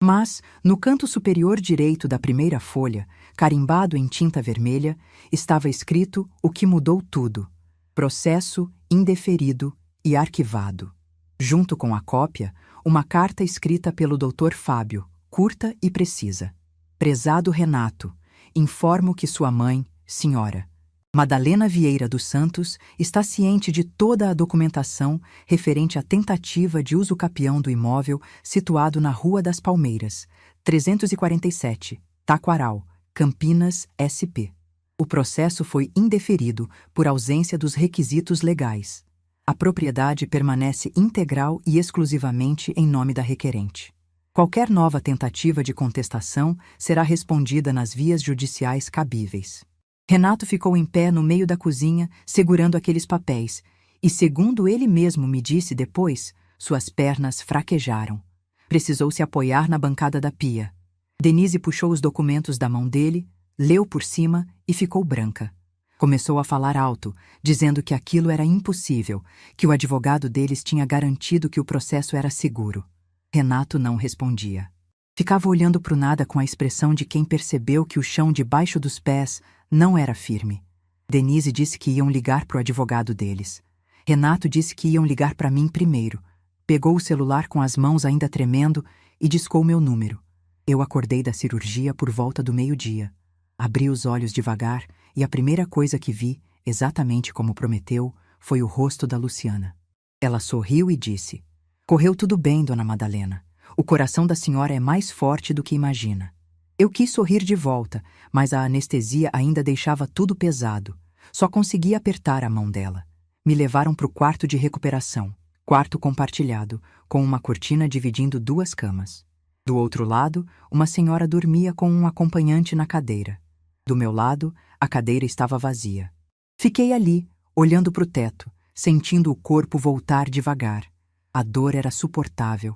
Mas, no canto superior direito da primeira folha, carimbado em tinta vermelha, estava escrito o que mudou tudo: processo indeferido e arquivado. Junto com a cópia, uma carta escrita pelo Dr. Fábio, curta e precisa. Prezado Renato, informo que sua mãe, senhora Madalena Vieira dos Santos, está ciente de toda a documentação referente à tentativa de usucapião do imóvel situado na Rua das Palmeiras, 347, Taquaral, Campinas, SP. O processo foi indeferido por ausência dos requisitos legais. A propriedade permanece integral e exclusivamente em nome da requerente. Qualquer nova tentativa de contestação será respondida nas vias judiciais cabíveis. Renato ficou em pé no meio da cozinha, segurando aqueles papéis, e, segundo ele mesmo me disse depois, suas pernas fraquejaram. Precisou se apoiar na bancada da pia. Denise puxou os documentos da mão dele, leu por cima e ficou branca. Começou a falar alto, dizendo que aquilo era impossível, que o advogado deles tinha garantido que o processo era seguro. Renato não respondia. Ficava olhando para o nada com a expressão de quem percebeu que o chão debaixo dos pés não era firme. Denise disse que iam ligar para o advogado deles. Renato disse que iam ligar para mim primeiro. Pegou o celular com as mãos ainda tremendo e discou meu número. Eu acordei da cirurgia por volta do meio-dia. Abri os olhos devagar e a primeira coisa que vi, exatamente como prometeu, foi o rosto da Luciana. Ela sorriu e disse: "Correu tudo bem, dona Madalena. O coração da senhora é mais forte do que imagina." Eu quis sorrir de volta, mas a anestesia ainda deixava tudo pesado. Só conseguia apertar a mão dela. Me levaram para o quarto de recuperação, quarto compartilhado, com uma cortina dividindo duas camas. Do outro lado, uma senhora dormia com um acompanhante na cadeira. Do meu lado, a cadeira estava vazia. Fiquei ali, olhando para o teto, sentindo o corpo voltar devagar. A dor era suportável.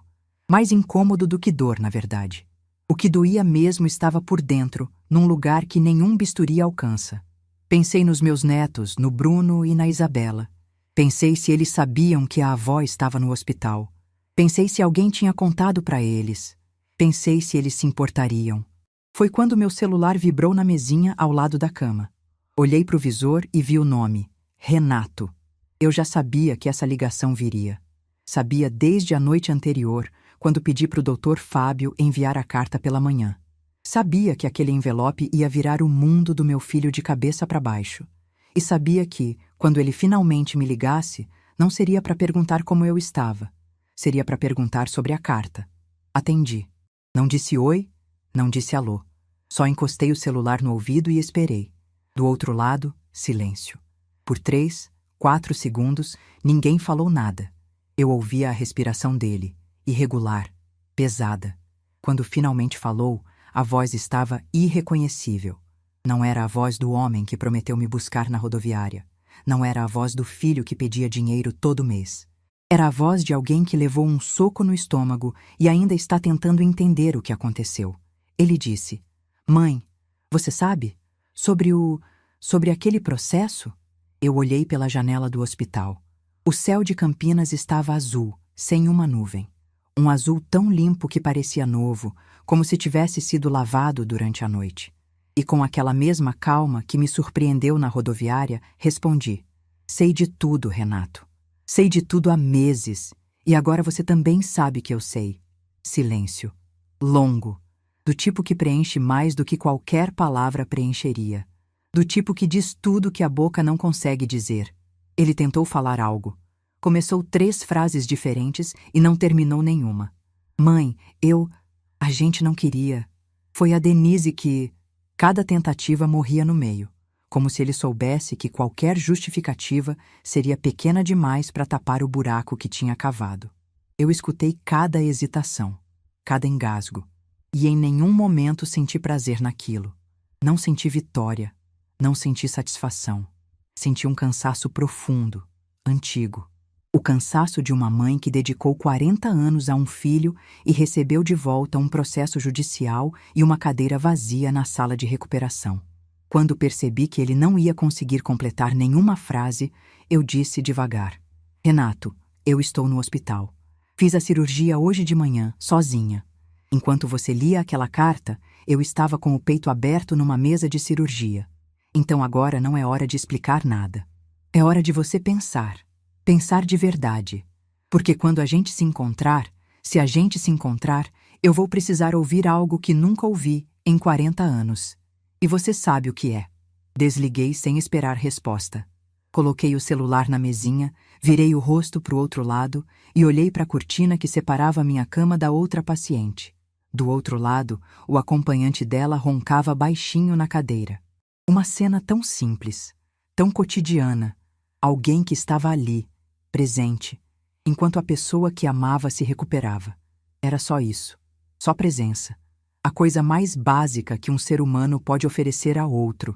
Mais incômodo do que dor, na verdade. O que doía mesmo estava por dentro, num lugar que nenhum bisturi alcança. Pensei nos meus netos, no Bruno e na Isabela. Pensei se eles sabiam que a avó estava no hospital. Pensei se alguém tinha contado para eles. Pensei se eles se importariam. Foi quando meu celular vibrou na mesinha ao lado da cama. Olhei para o visor e vi o nome: Renato. Eu já sabia que essa ligação viria. Sabia desde a noite anterior, quando pedi para o Dr. Fábio enviar a carta pela manhã. Sabia que aquele envelope ia virar o mundo do meu filho de cabeça para baixo. E sabia que, quando ele finalmente me ligasse, não seria para perguntar como eu estava. Seria para perguntar sobre a carta. Atendi. Não disse oi, não disse alô. Só encostei o celular no ouvido e esperei. Do outro lado, silêncio. Por 3, 4 segundos, ninguém falou nada. Eu ouvia a respiração dele, irregular, pesada. Quando finalmente falou, a voz estava irreconhecível. Não era a voz do homem que prometeu me buscar na rodoviária. Não era a voz do filho que pedia dinheiro todo mês. Era a voz de alguém que levou um soco no estômago e ainda está tentando entender o que aconteceu. Ele disse: "Mãe, você sabe? Sobre aquele processo?" Eu olhei pela janela do hospital. O céu de Campinas estava azul, sem uma nuvem. Um azul tão limpo que parecia novo, como se tivesse sido lavado durante a noite. E com aquela mesma calma que me surpreendeu na rodoviária, respondi: "Sei de tudo, Renato. Sei de tudo há meses, e agora você também sabe que eu sei." Silêncio. Longo. Do tipo que preenche mais do que qualquer palavra preencheria. Do tipo que diz tudo que a boca não consegue dizer. Ele tentou falar algo. Começou 3 frases diferentes e não terminou nenhuma. "Mãe, a gente não queria. Foi a Denise que..." Cada tentativa morria no meio, como se ele soubesse que qualquer justificativa seria pequena demais para tapar o buraco que tinha cavado. Eu escutei cada hesitação, cada engasgo, e em nenhum momento senti prazer naquilo. Não senti vitória, não senti satisfação. Senti um cansaço profundo, antigo. O cansaço de uma mãe que dedicou 40 anos a um filho e recebeu de volta um processo judicial e uma cadeira vazia na sala de recuperação. Quando percebi que ele não ia conseguir completar nenhuma frase, eu disse devagar: "Renato, eu estou no hospital. Fiz a cirurgia hoje de manhã, sozinha. Enquanto você lia aquela carta, eu estava com o peito aberto numa mesa de cirurgia. Então agora não é hora de explicar nada. É hora de você pensar. Pensar de verdade. Porque quando a gente se encontrar, se a gente se encontrar, eu vou precisar ouvir algo que nunca ouvi em 40 anos. E você sabe o que é." Desliguei sem esperar resposta. Coloquei o celular na mesinha, virei o rosto para o outro lado e olhei para a cortina que separava minha cama da outra paciente. Do outro lado, o acompanhante dela roncava baixinho na cadeira. Uma cena tão simples, tão cotidiana, alguém que estava ali, presente, enquanto a pessoa que amava se recuperava. Era só isso, só presença. A coisa mais básica que um ser humano pode oferecer a outro.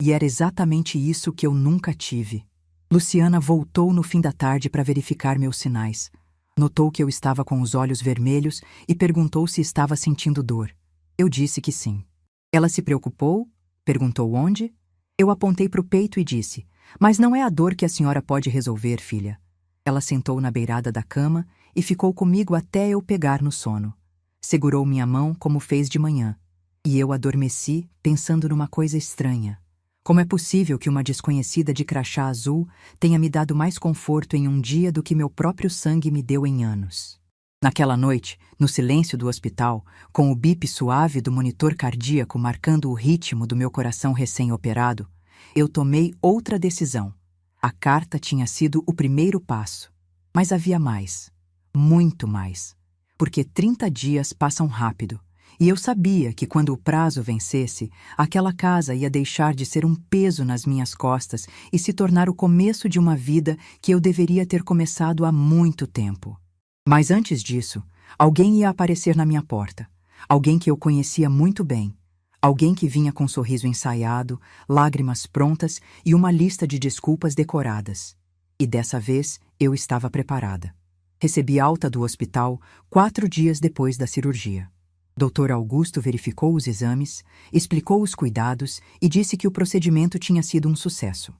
E era exatamente isso que eu nunca tive. Luciana voltou no fim da tarde para verificar meus sinais. Notou que eu estava com os olhos vermelhos e perguntou se estava sentindo dor. Eu disse que sim. Ela se preocupou? Perguntou onde? Eu apontei para o peito e disse: "Mas não é a dor que a senhora pode resolver, filha." Ela sentou na beirada da cama e ficou comigo até eu pegar no sono. Segurou minha mão como fez de manhã. E eu adormeci pensando numa coisa estranha. Como é possível que uma desconhecida de crachá azul tenha me dado mais conforto em um dia do que meu próprio sangue me deu em anos? Naquela noite, no silêncio do hospital, com o bip suave do monitor cardíaco marcando o ritmo do meu coração recém-operado, eu tomei outra decisão. A carta tinha sido o primeiro passo. Mas havia mais. Muito mais. Porque 30 dias passam rápido. E eu sabia que quando o prazo vencesse, aquela casa ia deixar de ser um peso nas minhas costas e se tornar o começo de uma vida que eu deveria ter começado há muito tempo. Mas antes disso, alguém ia aparecer na minha porta. Alguém que eu conhecia muito bem. Alguém que vinha com um sorriso ensaiado, lágrimas prontas e uma lista de desculpas decoradas. E dessa vez eu estava preparada. Recebi alta do hospital 4 dias depois da cirurgia. Dr. Augusto verificou os exames, explicou os cuidados e disse que o procedimento tinha sido um sucesso.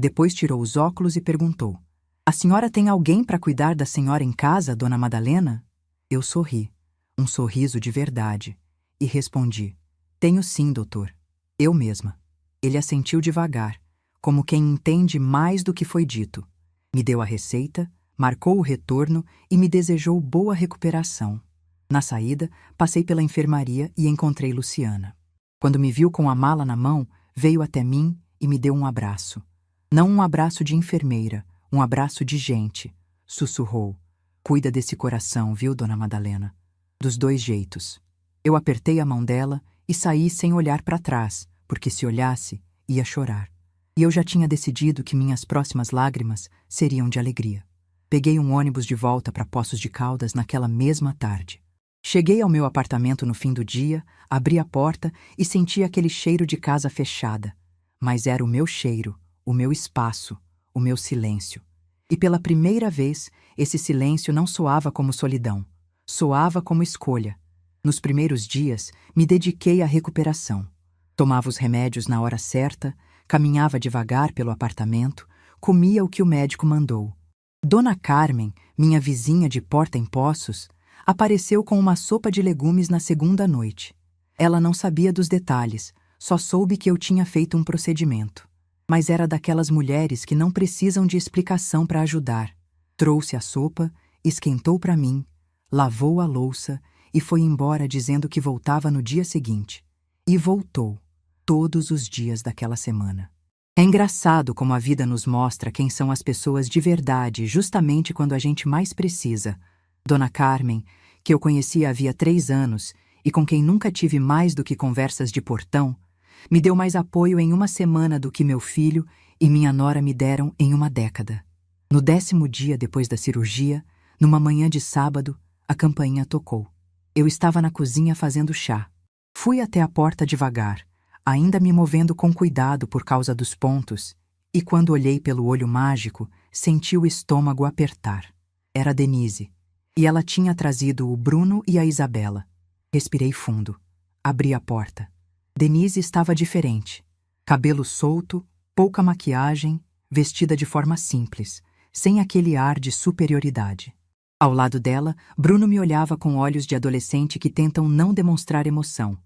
Depois tirou os óculos e perguntou: "A senhora tem alguém para cuidar da senhora em casa, Dona Madalena?" Eu sorri, um sorriso de verdade, e respondi: "Tenho sim, doutor. Eu mesma." Ele assentiu devagar, como quem entende mais do que foi dito. Me deu a receita, marcou o retorno e me desejou boa recuperação. Na saída, passei pela enfermaria e encontrei Luciana. Quando me viu com a mala na mão, veio até mim e me deu um abraço. Não um abraço de enfermeira, um abraço de gente. Sussurrou: "Cuida desse coração, viu, Dona Madalena?" Dos 2 jeitos. Eu apertei a mão dela e saí sem olhar para trás, porque se olhasse, ia chorar. E eu já tinha decidido que minhas próximas lágrimas seriam de alegria. Peguei um ônibus de volta para Poços de Caldas naquela mesma tarde. Cheguei ao meu apartamento no fim do dia, abri a porta e senti aquele cheiro de casa fechada. Mas era o meu cheiro, o meu espaço, o meu silêncio. E pela primeira vez, esse silêncio não soava como solidão. Soava como escolha. Nos primeiros dias, me dediquei à recuperação. Tomava os remédios na hora certa, caminhava devagar pelo apartamento, comia o que o médico mandou. Dona Carmen, minha vizinha de Porta em Poços, apareceu com uma sopa de legumes na segunda noite. Ela não sabia dos detalhes, só soube que eu tinha feito um procedimento. Mas era daquelas mulheres que não precisam de explicação para ajudar. Trouxe a sopa, esquentou para mim, lavou a louça e foi embora dizendo que voltava no dia seguinte. E voltou, todos os dias daquela semana. É engraçado como a vida nos mostra quem são as pessoas de verdade, justamente quando a gente mais precisa. Dona Carmen, que eu conhecia havia 3 anos e com quem nunca tive mais do que conversas de portão, me deu mais apoio em uma semana do que meu filho e minha nora me deram em uma década. No 10º dia depois da cirurgia, numa manhã de sábado, a campainha tocou. Eu estava na cozinha fazendo chá. Fui até a porta devagar, ainda me movendo com cuidado por causa dos pontos, e quando olhei pelo olho mágico, senti o estômago apertar. Era Denise. E ela tinha trazido o Bruno e a Isabela. Respirei fundo. Abri a porta. Denise estava diferente. Cabelo solto, pouca maquiagem, vestida de forma simples, sem aquele ar de superioridade. Ao lado dela, Bruno me olhava com olhos de adolescente que tentam não demonstrar emoção,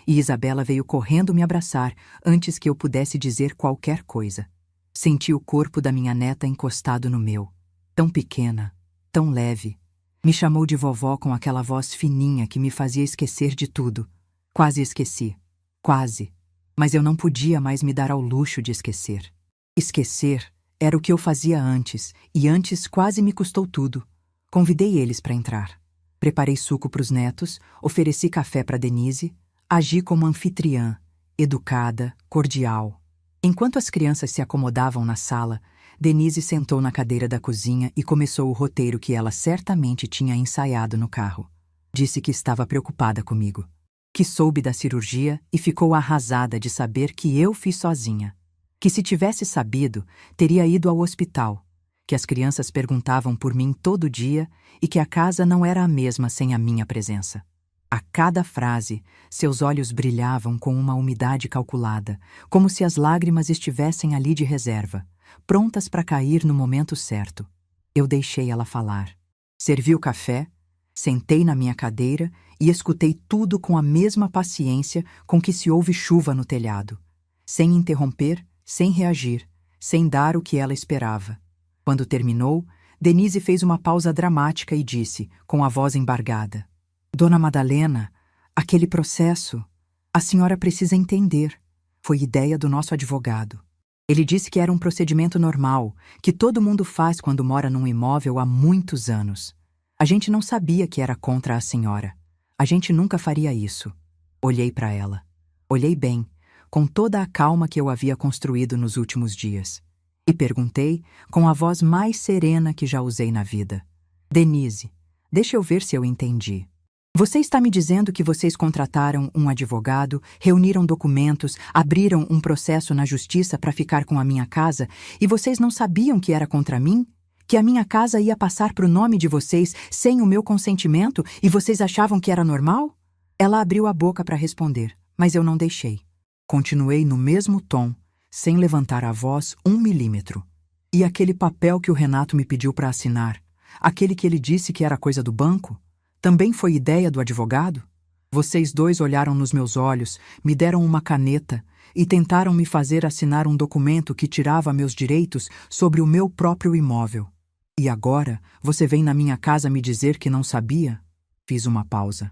e Isabela veio correndo me abraçar antes que eu pudesse dizer qualquer coisa. Senti o corpo da minha neta encostado no meu. Tão pequena, tão leve. Me chamou de vovó com aquela voz fininha que me fazia esquecer de tudo. Quase esqueci. Quase. Mas eu não podia mais me dar ao luxo de esquecer. Esquecer era o que eu fazia antes, e antes quase me custou tudo. Convidei eles para entrar. Preparei suco para os netos, ofereci café para Denise, agi como anfitriã, educada, cordial. Enquanto as crianças se acomodavam na sala, Denise sentou na cadeira da cozinha e começou o roteiro que ela certamente tinha ensaiado no carro. Disse que estava preocupada comigo, que soube da cirurgia e ficou arrasada de saber que eu fiz sozinha, que se tivesse sabido, teria ido ao hospital, que as crianças perguntavam por mim todo dia e que a casa não era a mesma sem a minha presença. A cada frase, seus olhos brilhavam com uma umidade calculada, como se as lágrimas estivessem ali de reserva, prontas para cair no momento certo. Eu deixei ela falar. Servi o café, sentei na minha cadeira e escutei tudo com a mesma paciência com que se ouve chuva no telhado, sem interromper, sem reagir, sem dar o que ela esperava. Quando terminou, Denise fez uma pausa dramática e disse, com a voz embargada: Dona Madalena, aquele processo, a senhora precisa entender. Foi ideia do nosso advogado. Ele disse que era um procedimento normal, que todo mundo faz quando mora num imóvel há muitos anos. A gente não sabia que era contra a senhora. A gente nunca faria isso. Olhei para ela. Olhei bem, com toda a calma que eu havia construído nos últimos dias. E perguntei, com a voz mais serena que já usei na vida: Denise, deixa eu ver se eu entendi. Você está me dizendo que vocês contrataram um advogado, reuniram documentos, abriram um processo na justiça para ficar com a minha casa e vocês não sabiam que era contra mim? Que a minha casa ia passar para o nome de vocês sem o meu consentimento e vocês achavam que era normal? Ela abriu a boca para responder, mas eu não deixei. Continuei no mesmo tom, sem levantar a voz 1 milímetro. E aquele papel que o Renato me pediu para assinar, aquele que ele disse que era coisa do banco, também foi ideia do advogado? Vocês dois olharam nos meus olhos, me deram uma caneta e tentaram me fazer assinar um documento que tirava meus direitos sobre o meu próprio imóvel. E agora você vem na minha casa me dizer que não sabia? Fiz uma pausa.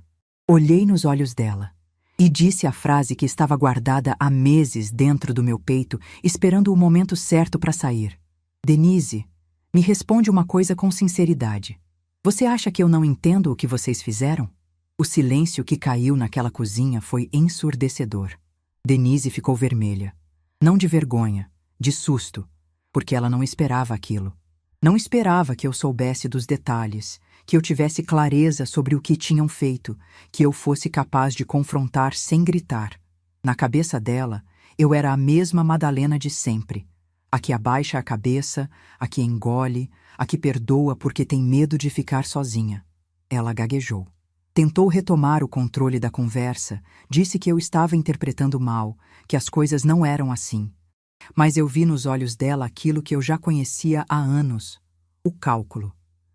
Olhei nos olhos dela e disse a frase que estava guardada há meses dentro do meu peito, esperando o momento certo para sair. Denise, me responde uma coisa com sinceridade. Você acha que eu não entendo o que vocês fizeram? O silêncio que caiu naquela cozinha foi ensurdecedor. Denise ficou vermelha. Não de vergonha, de susto, porque ela não esperava aquilo. Não esperava que eu soubesse dos detalhes, que eu tivesse clareza sobre o que tinham feito, que eu fosse capaz de confrontar sem gritar. Na cabeça dela, eu era a mesma Madalena de sempre. A que abaixa a cabeça, a que engole, a que perdoa porque tem medo de ficar sozinha. Ela gaguejou. Tentou retomar o controle da conversa, disse que eu estava interpretando mal, que as coisas não eram assim. Mas eu vi nos olhos dela aquilo que eu já conhecia há anos: o cálculo.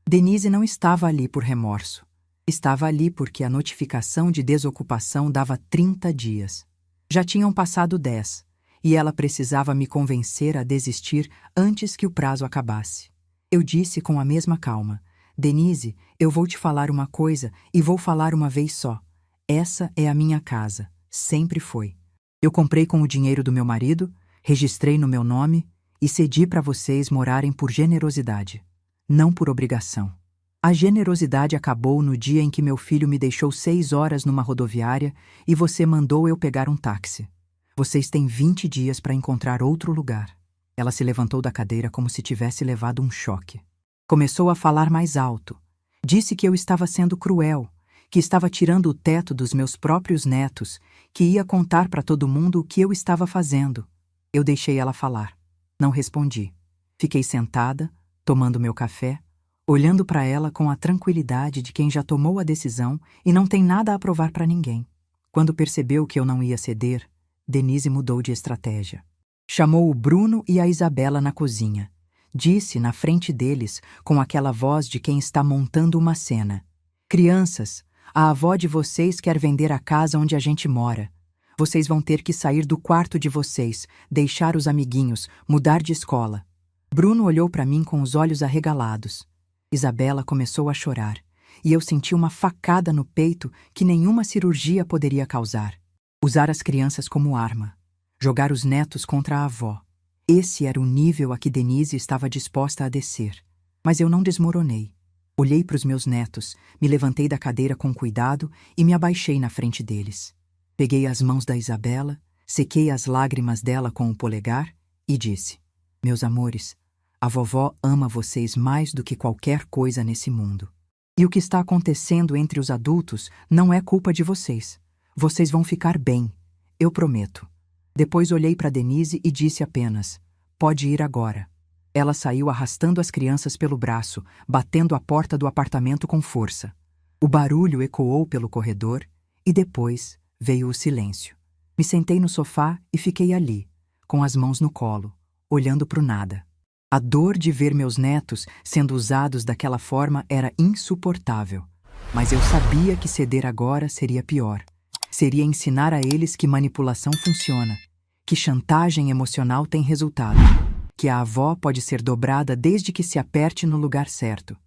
Denise não estava ali por remorso. Estava ali porque a notificação de desocupação dava 30 dias. Já tinham passado 10, e ela precisava me convencer a desistir antes que o prazo acabasse. Eu disse com a mesma calma: Denise, eu vou te falar uma coisa e vou falar uma vez só. Essa é a minha casa. Sempre foi. Eu comprei com o dinheiro do meu marido, registrei no meu nome e cedi para vocês morarem por generosidade, não por obrigação. A generosidade acabou no dia em que meu filho me deixou 6 horas numa rodoviária e você mandou eu pegar um táxi. Vocês têm 20 dias para encontrar outro lugar. Ela se levantou da cadeira como se tivesse levado um choque. Começou a falar mais alto. Disse que eu estava sendo cruel, que estava tirando o teto dos meus próprios netos, que ia contar para todo mundo o que eu estava fazendo. Eu deixei ela falar. Não respondi. Fiquei sentada, tomando meu café, olhando para ela com a tranquilidade de quem já tomou a decisão e não tem nada a provar para ninguém. Quando percebeu que eu não ia ceder, Denise mudou de estratégia. Chamou o Bruno e a Isabela na cozinha. Disse na frente deles, com aquela voz de quem está montando uma cena: Crianças, a avó de vocês quer vender a casa onde a gente mora. Vocês vão ter que sair do quarto de vocês, deixar os amiguinhos, mudar de escola. Bruno olhou para mim com os olhos arregalados. Isabela começou a chorar, e eu senti uma facada no peito que nenhuma cirurgia poderia causar. Usar as crianças como arma. Jogar os netos contra a avó. Esse era o nível a que Denise estava disposta a descer. Mas eu não desmoronei. Olhei para os meus netos, me levantei da cadeira com cuidado e me abaixei na frente deles. Peguei as mãos da Isabela, Sequei as lágrimas dela com o polegar e disse: Meus amores, a vovó ama vocês mais do que qualquer coisa nesse mundo. E o que está acontecendo entre os adultos não é culpa de vocês. Vocês vão ficar bem, eu prometo. Depois olhei para Denise e disse apenas: Pode ir agora. Ela saiu arrastando as crianças pelo braço, batendo a porta do apartamento com força. O barulho ecoou pelo corredor e depois veio o silêncio. Me sentei no sofá e fiquei ali, com as mãos no colo, olhando para o nada. A dor de ver meus netos sendo usados daquela forma era insuportável. Mas eu sabia que ceder agora seria pior. Seria ensinar a eles que manipulação funciona, que chantagem emocional tem resultado, que a avó pode ser dobrada desde que se aperte no lugar certo.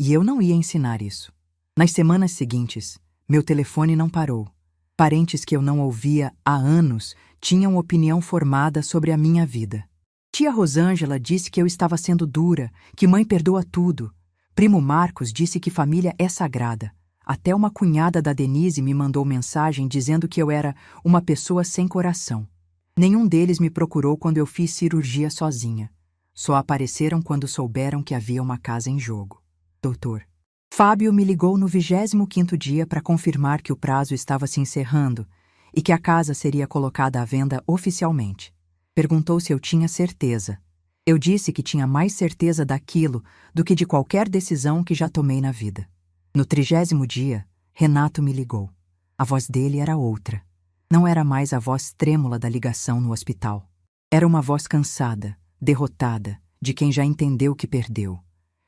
E eu não ia ensinar isso. Nas semanas seguintes, meu telefone não parou. Parentes que eu não ouvia há anos tinham opinião formada sobre a minha vida. Tia Rosângela disse que eu estava sendo dura, que mãe perdoa tudo. Primo Marcos disse que família é sagrada. Até uma cunhada da Denise me mandou mensagem dizendo que eu era uma pessoa sem coração. Nenhum deles me procurou quando eu fiz cirurgia sozinha. Só apareceram quando souberam que havia uma casa em jogo. Doutor. Fábio me ligou no 25º dia para confirmar que o prazo estava se encerrando e que a casa seria colocada à venda oficialmente. Perguntou se eu tinha certeza. Eu disse que tinha mais certeza daquilo do que de qualquer decisão que já tomei na vida. No 30º dia, Renato me ligou. A voz dele era outra. Não era mais a voz trêmula da ligação no hospital. Era uma voz cansada, derrotada, de quem já entendeu que perdeu.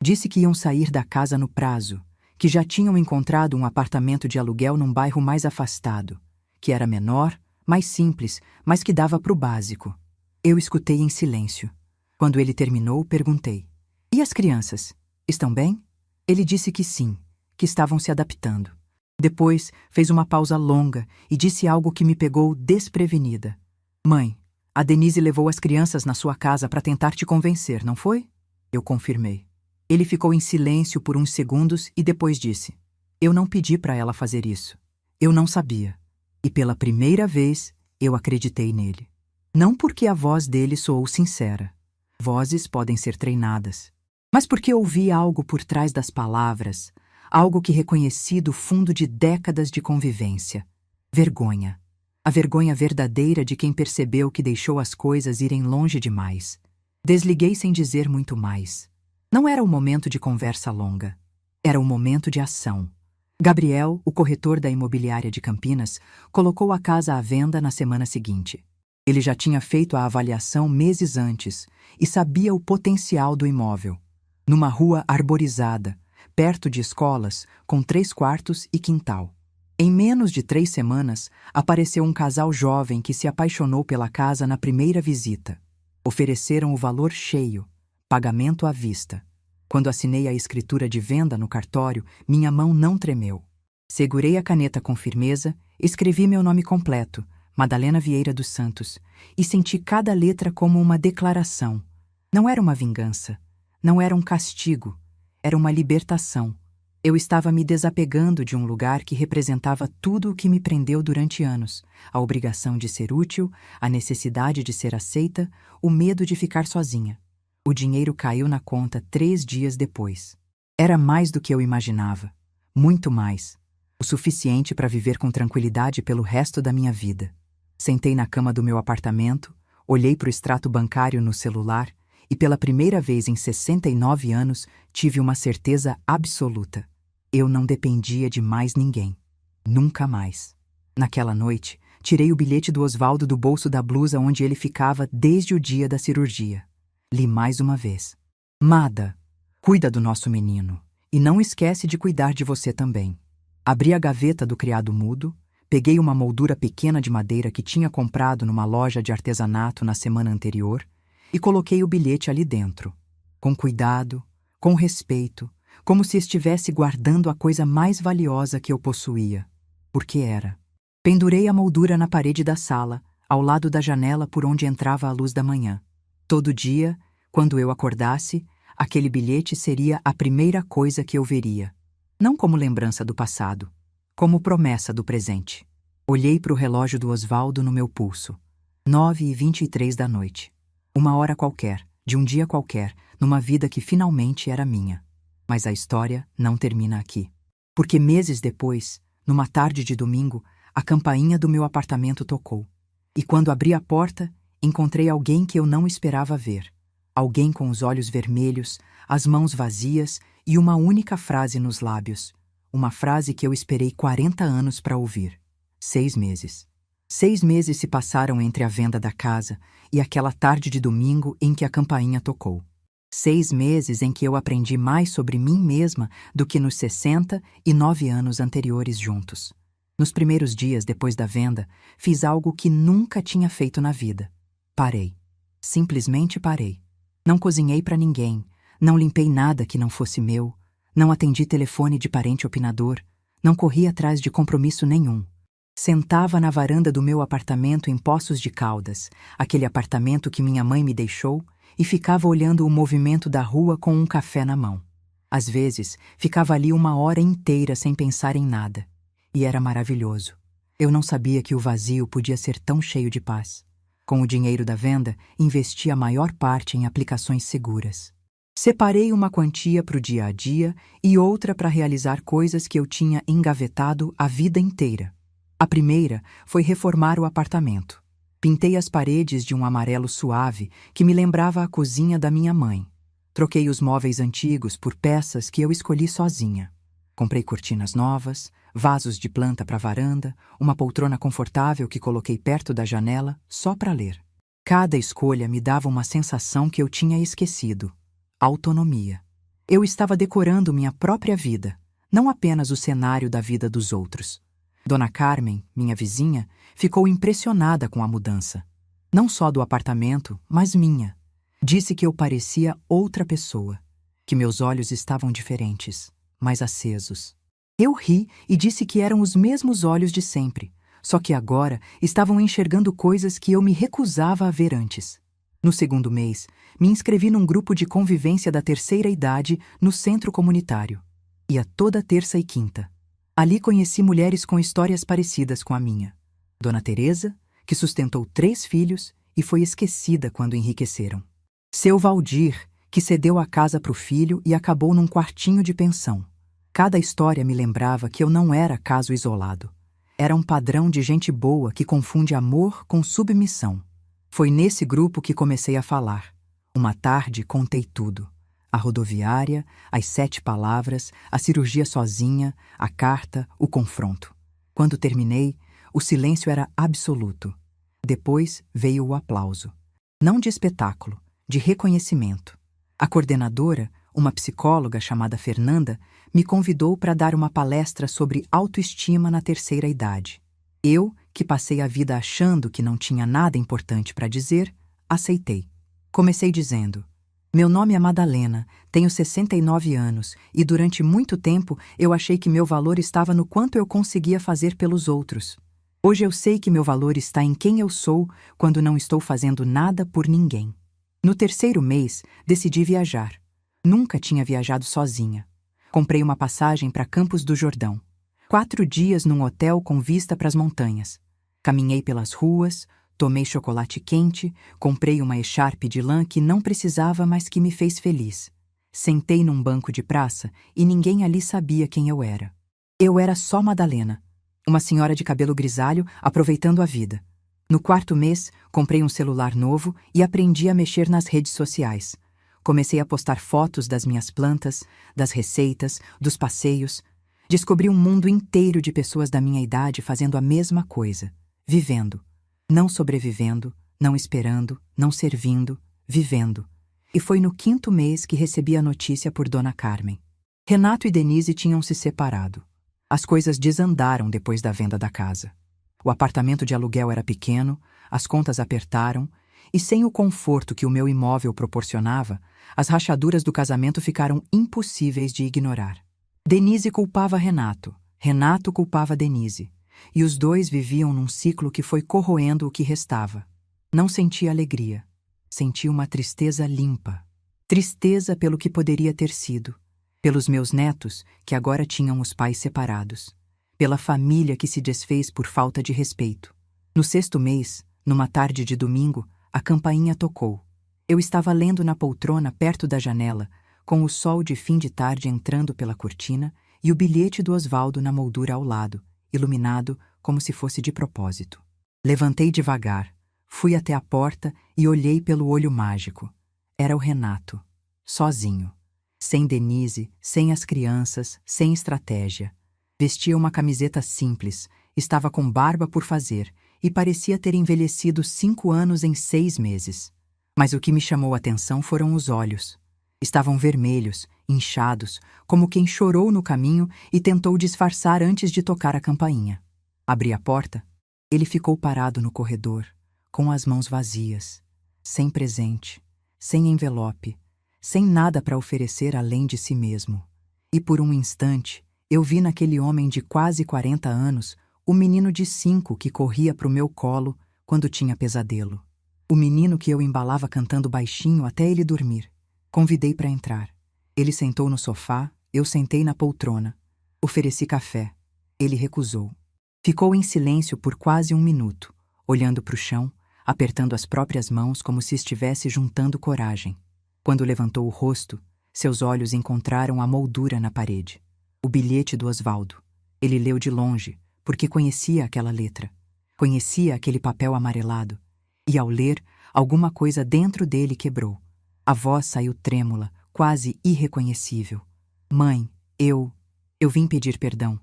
Disse que iam sair da casa no prazo, que já tinham encontrado um apartamento de aluguel num bairro mais afastado, que era menor, mais simples, mas que dava para o básico. Eu escutei em silêncio. Quando ele terminou, perguntei: E as crianças? Estão bem? Ele disse que sim, que estavam se adaptando. Depois, fez uma pausa longa e disse algo que me pegou desprevenida. Mãe, a Denise levou as crianças na sua casa para tentar te convencer, não foi? Eu confirmei. Ele ficou em silêncio por uns segundos e depois disse: Eu não pedi para ela fazer isso. Eu não sabia. E pela primeira vez, eu acreditei nele. Não porque a voz dele soou sincera. Vozes podem ser treinadas. Mas porque ouvi algo por trás das palavras, algo que reconheci do fundo de décadas de convivência. Vergonha. A vergonha verdadeira de quem percebeu que deixou as coisas irem longe demais. Desliguei sem dizer muito mais. Não era o momento de conversa longa. Era o momento de ação. Gabriel, o corretor da imobiliária de Campinas, colocou a casa à venda na semana seguinte. Ele já tinha feito a avaliação meses antes e sabia o potencial do imóvel. Numa rua arborizada, perto de escolas, com 3 quartos e quintal. Em menos de 3 semanas, apareceu um casal jovem que se apaixonou pela casa na primeira visita. Ofereceram o valor cheio, pagamento à vista. Quando assinei a escritura de venda no cartório, minha mão não tremeu. Segurei a caneta com firmeza, escrevi meu nome completo, Madalena Vieira dos Santos, e senti cada letra como uma declaração. Não era uma vingança, não era um castigo, era uma libertação. Eu estava me desapegando de um lugar que representava tudo o que me prendeu durante anos: a obrigação de ser útil, a necessidade de ser aceita, o medo de ficar sozinha. O dinheiro caiu na conta 3 dias depois. Era mais do que eu imaginava, muito mais. O suficiente para viver com tranquilidade pelo resto da minha vida. Sentei na cama do meu apartamento, olhei para o extrato bancário no celular e pela primeira vez em 69 anos tive uma certeza absoluta. Eu não dependia de mais ninguém. Nunca mais. Naquela noite, tirei o bilhete do Osvaldo do bolso da blusa onde ele ficava desde o dia da cirurgia. Li mais uma vez. Mada, cuida do nosso menino e não esquece de cuidar de você também. Abri a gaveta do criado mudo, peguei uma moldura pequena de madeira que tinha comprado numa loja de artesanato na semana anterior e coloquei o bilhete ali dentro. Com cuidado, com respeito, como se estivesse guardando a coisa mais valiosa que eu possuía. Porque era. Pendurei a moldura na parede da sala, ao lado da janela por onde entrava a luz da manhã. Todo dia, quando eu acordasse, aquele bilhete seria a primeira coisa que eu veria. Não como lembrança do passado, como promessa do presente. Olhei para o relógio do Osvaldo no meu pulso. 9h23 da noite. Uma hora qualquer, de um dia qualquer, numa vida que finalmente era minha. Mas a história não termina aqui. Porque meses depois, numa tarde de domingo, a campainha do meu apartamento tocou. E quando abri a porta, encontrei alguém que eu não esperava ver. Alguém com os olhos vermelhos, as mãos vazias e uma única frase nos lábios. Uma frase que eu esperei 40 anos para ouvir. 6 meses. 6 meses se passaram entre a venda da casa e aquela tarde de domingo em que a campainha tocou. 6 meses em que eu aprendi mais sobre mim mesma do que nos 69 anos anteriores juntos. Nos primeiros dias depois da venda, fiz algo que nunca tinha feito na vida. Parei. Simplesmente parei. Não cozinhei para ninguém, não limpei nada que não fosse meu, não atendi telefone de parente opinador, não corri atrás de compromisso nenhum. Sentava na varanda do meu apartamento em Poços de Caldas, aquele apartamento que minha mãe me deixou, e ficava olhando o movimento da rua com um café na mão. Às vezes, ficava ali uma hora inteira sem pensar em nada. E era maravilhoso. Eu não sabia que o vazio podia ser tão cheio de paz. Com o dinheiro da venda, investi a maior parte em aplicações seguras. Separei uma quantia para o dia a dia e outra para realizar coisas que eu tinha engavetado a vida inteira. A primeira foi reformar o apartamento. Pintei as paredes de um amarelo suave que me lembrava a cozinha da minha mãe. Troquei os móveis antigos por peças que eu escolhi sozinha. Comprei cortinas novas, vasos de planta para a varanda, uma poltrona confortável que coloquei perto da janela só para ler. Cada escolha me dava uma sensação que eu tinha esquecido: autonomia. Eu estava decorando minha própria vida, não apenas o cenário da vida dos outros. Dona Carmen, minha vizinha, ficou impressionada com a mudança. Não só do apartamento, mas minha. Disse que eu parecia outra pessoa, que meus olhos estavam diferentes, mais acesos. Eu ri e disse que eram os mesmos olhos de sempre, só que agora estavam enxergando coisas que eu me recusava a ver antes. No segundo mês, me inscrevi num grupo de convivência da terceira idade no centro comunitário. Ia toda terça e quinta. Ali conheci mulheres com histórias parecidas com a minha. Dona Teresa, que sustentou 3 filhos e foi esquecida quando enriqueceram. Seu Valdir, que cedeu a casa para o filho e acabou num quartinho de pensão. Cada história me lembrava que eu não era caso isolado. Era um padrão de gente boa que confunde amor com submissão. Foi nesse grupo que comecei a falar. Uma tarde contei tudo. A rodoviária, as 7 palavras, a cirurgia sozinha, a carta, o confronto. Quando terminei, o silêncio era absoluto. Depois veio o aplauso. Não de espetáculo, de reconhecimento. A coordenadora, uma psicóloga chamada Fernanda, me convidou para dar uma palestra sobre autoestima na terceira idade. Eu, que passei a vida achando que não tinha nada importante para dizer, aceitei. Comecei dizendo: meu nome é Madalena, tenho 69 anos e durante muito tempo eu achei que meu valor estava no quanto eu conseguia fazer pelos outros. Hoje eu sei que meu valor está em quem eu sou quando não estou fazendo nada por ninguém. No terceiro mês, decidi viajar. Nunca tinha viajado sozinha. Comprei uma passagem para Campos do Jordão. 4 dias num hotel com vista para as montanhas. Caminhei pelas ruas, tomei chocolate quente, comprei uma echarpe de lã que não precisava, mas que me fez feliz. Sentei num banco de praça e ninguém ali sabia quem eu era. Eu era só Madalena, uma senhora de cabelo grisalho aproveitando a vida. No 4º mês, comprei um celular novo e aprendi a mexer nas redes sociais. Comecei a postar fotos das minhas plantas, das receitas, dos passeios. Descobri um mundo inteiro de pessoas da minha idade fazendo a mesma coisa, vivendo. Não sobrevivendo, não esperando, não servindo, vivendo. E foi no 5º mês que recebi a notícia por Dona Carmen. Renato e Denise tinham se separado. As coisas desandaram depois da venda da casa. O apartamento de aluguel era pequeno, as contas apertaram, e sem o conforto que o meu imóvel proporcionava, as rachaduras do casamento ficaram impossíveis de ignorar. Denise culpava Renato, Renato culpava Denise. E os dois viviam num ciclo que foi corroendo o que restava. Não senti alegria. Senti uma tristeza limpa. Tristeza pelo que poderia ter sido. Pelos meus netos, que agora tinham os pais separados. Pela família que se desfez por falta de respeito. No 6º mês, Numa tarde de domingo, a campainha tocou. Eu estava lendo na poltrona perto da janela, com o sol de fim de tarde entrando pela cortina e o bilhete do Osvaldo na moldura ao lado, iluminado como se fosse de propósito. Levantei devagar, fui até a porta e olhei pelo olho mágico. Era o Renato, sozinho. Sem Denise, sem as crianças, sem estratégia. Vestia uma camiseta simples, estava com barba por fazer e parecia ter envelhecido 5 anos em 6 meses. Mas o que me chamou a atenção foram os olhos. Estavam vermelhos, inchados, como quem chorou no caminho e tentou disfarçar antes de tocar a campainha. Abri a porta. Ele ficou parado no corredor, com as mãos vazias, sem presente, sem envelope, sem nada para oferecer além de si mesmo. E por um instante, eu vi naquele homem de quase 40 anos o menino de 5 que corria para o meu colo quando tinha pesadelo. O menino que eu embalava cantando baixinho até ele dormir. Convidei para entrar. Ele sentou no sofá, eu sentei na poltrona. Ofereci café. Ele recusou. Ficou em silêncio por quase 1 minuto, olhando para o chão, apertando as próprias mãos como se estivesse juntando coragem. Quando levantou o rosto, seus olhos encontraram a moldura na parede. O bilhete do Osvaldo. Ele leu de longe, porque conhecia aquela letra. Conhecia aquele papel amarelado. E ao ler, alguma coisa dentro dele quebrou. A voz saiu trêmula, quase irreconhecível. Mãe, eu vim pedir perdão.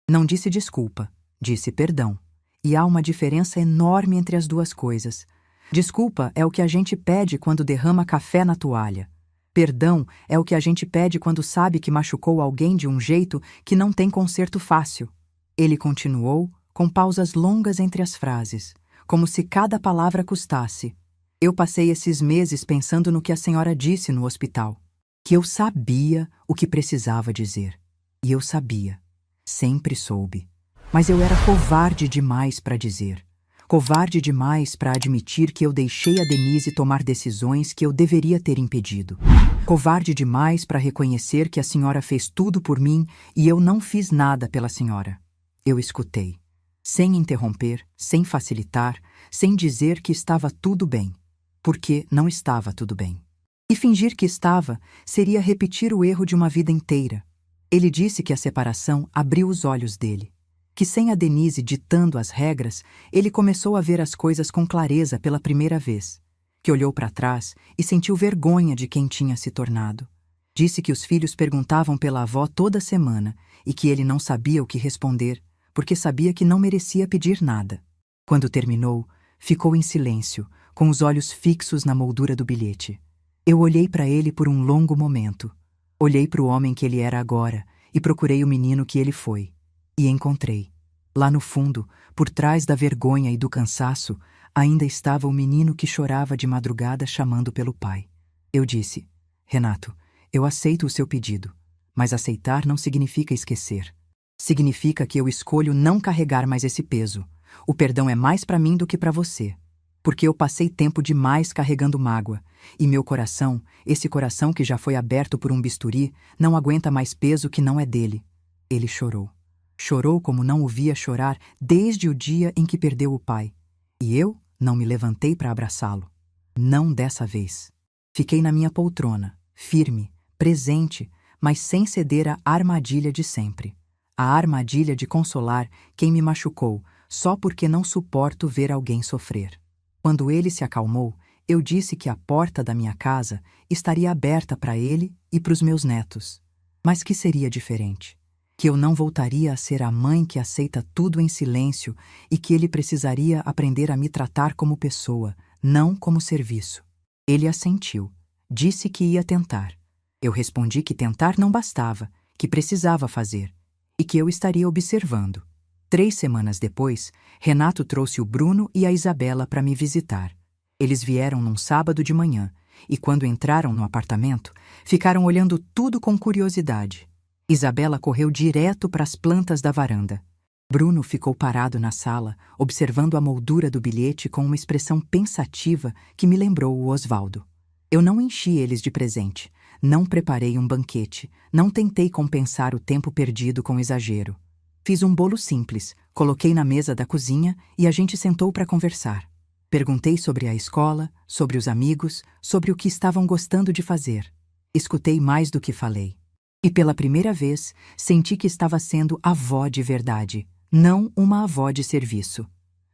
Não disse desculpa, disse perdão. E há uma diferença enorme entre as duas coisas. Desculpa é o que a gente pede quando derrama café na toalha. Perdão é o que a gente pede quando sabe que machucou alguém de um jeito que não tem conserto fácil. Ele continuou, com pausas longas entre as frases, como se cada palavra custasse. Eu passei esses meses pensando no que a senhora disse no hospital. Que eu sabia o que precisava dizer. E eu sabia. Sempre soube. Mas eu era covarde demais para dizer. Covarde demais para admitir que eu deixei a Denise tomar decisões que eu deveria ter impedido. Covarde demais para reconhecer que a senhora fez tudo por mim e eu não fiz nada pela senhora. Eu escutei. Sem interromper, sem facilitar, sem dizer que estava tudo bem. Porque não estava tudo bem. E fingir que estava seria repetir o erro de uma vida inteira. Ele disse que a separação abriu os olhos dele. Que sem a Denise ditando as regras, ele começou a ver as coisas com clareza pela primeira vez. Que olhou para trás e sentiu vergonha de quem tinha se tornado. Disse que os filhos perguntavam pela avó toda semana e que ele não sabia o que responder, porque sabia que não merecia pedir nada. Quando terminou, ficou em silêncio, com os olhos fixos na moldura do bilhete. Eu olhei para ele por um longo momento. Olhei para o homem que ele era agora e procurei o menino que ele foi. E encontrei. Lá no fundo, por trás da vergonha e do cansaço, ainda estava o menino que chorava de madrugada chamando pelo pai. Eu disse: Renato, eu aceito o seu pedido, mas aceitar não significa esquecer. Significa que eu escolho não carregar mais esse peso. O perdão é mais para mim do que para você. Porque eu passei tempo demais carregando mágoa, e meu coração, esse coração que já foi aberto por um bisturi, não aguenta mais peso que não é dele. Ele chorou. Chorou como não o via chorar desde o dia em que perdeu o pai. E eu não me levantei para abraçá-lo. Não dessa vez. Fiquei na minha poltrona, firme, presente, mas sem ceder à armadilha de sempre. A armadilha de consolar quem me machucou, só porque não suporto ver alguém sofrer. Quando ele se acalmou, eu disse que a porta da minha casa estaria aberta para ele e para os meus netos. Mas que seria diferente. Que eu não voltaria a ser a mãe que aceita tudo em silêncio e que ele precisaria aprender a me tratar como pessoa, não como serviço. Ele assentiu. Disse que ia tentar. Eu respondi que tentar não bastava, que precisava fazer, e que eu estaria observando. 3 semanas depois, Renato trouxe o Bruno e a Isabela para me visitar. Eles vieram num sábado de manhã e, quando entraram no apartamento, ficaram olhando tudo com curiosidade. Isabela correu direto para as plantas da varanda. Bruno ficou parado na sala, observando a moldura do bilhete com uma expressão pensativa que me lembrou o Osvaldo. Eu não enchi eles de presente, não preparei um banquete, não tentei compensar o tempo perdido com exagero. Fiz um bolo simples, coloquei na mesa da cozinha e a gente sentou para conversar. Perguntei sobre a escola, sobre os amigos, sobre o que estavam gostando de fazer. Escutei mais do que falei. E pela primeira vez, senti que estava sendo avó de verdade, não uma avó de serviço.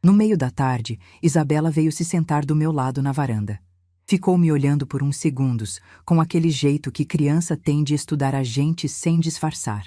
No meio da tarde, Isabela veio se sentar do meu lado na varanda. Ficou me olhando por uns segundos, com aquele jeito que criança tem de estudar a gente sem disfarçar.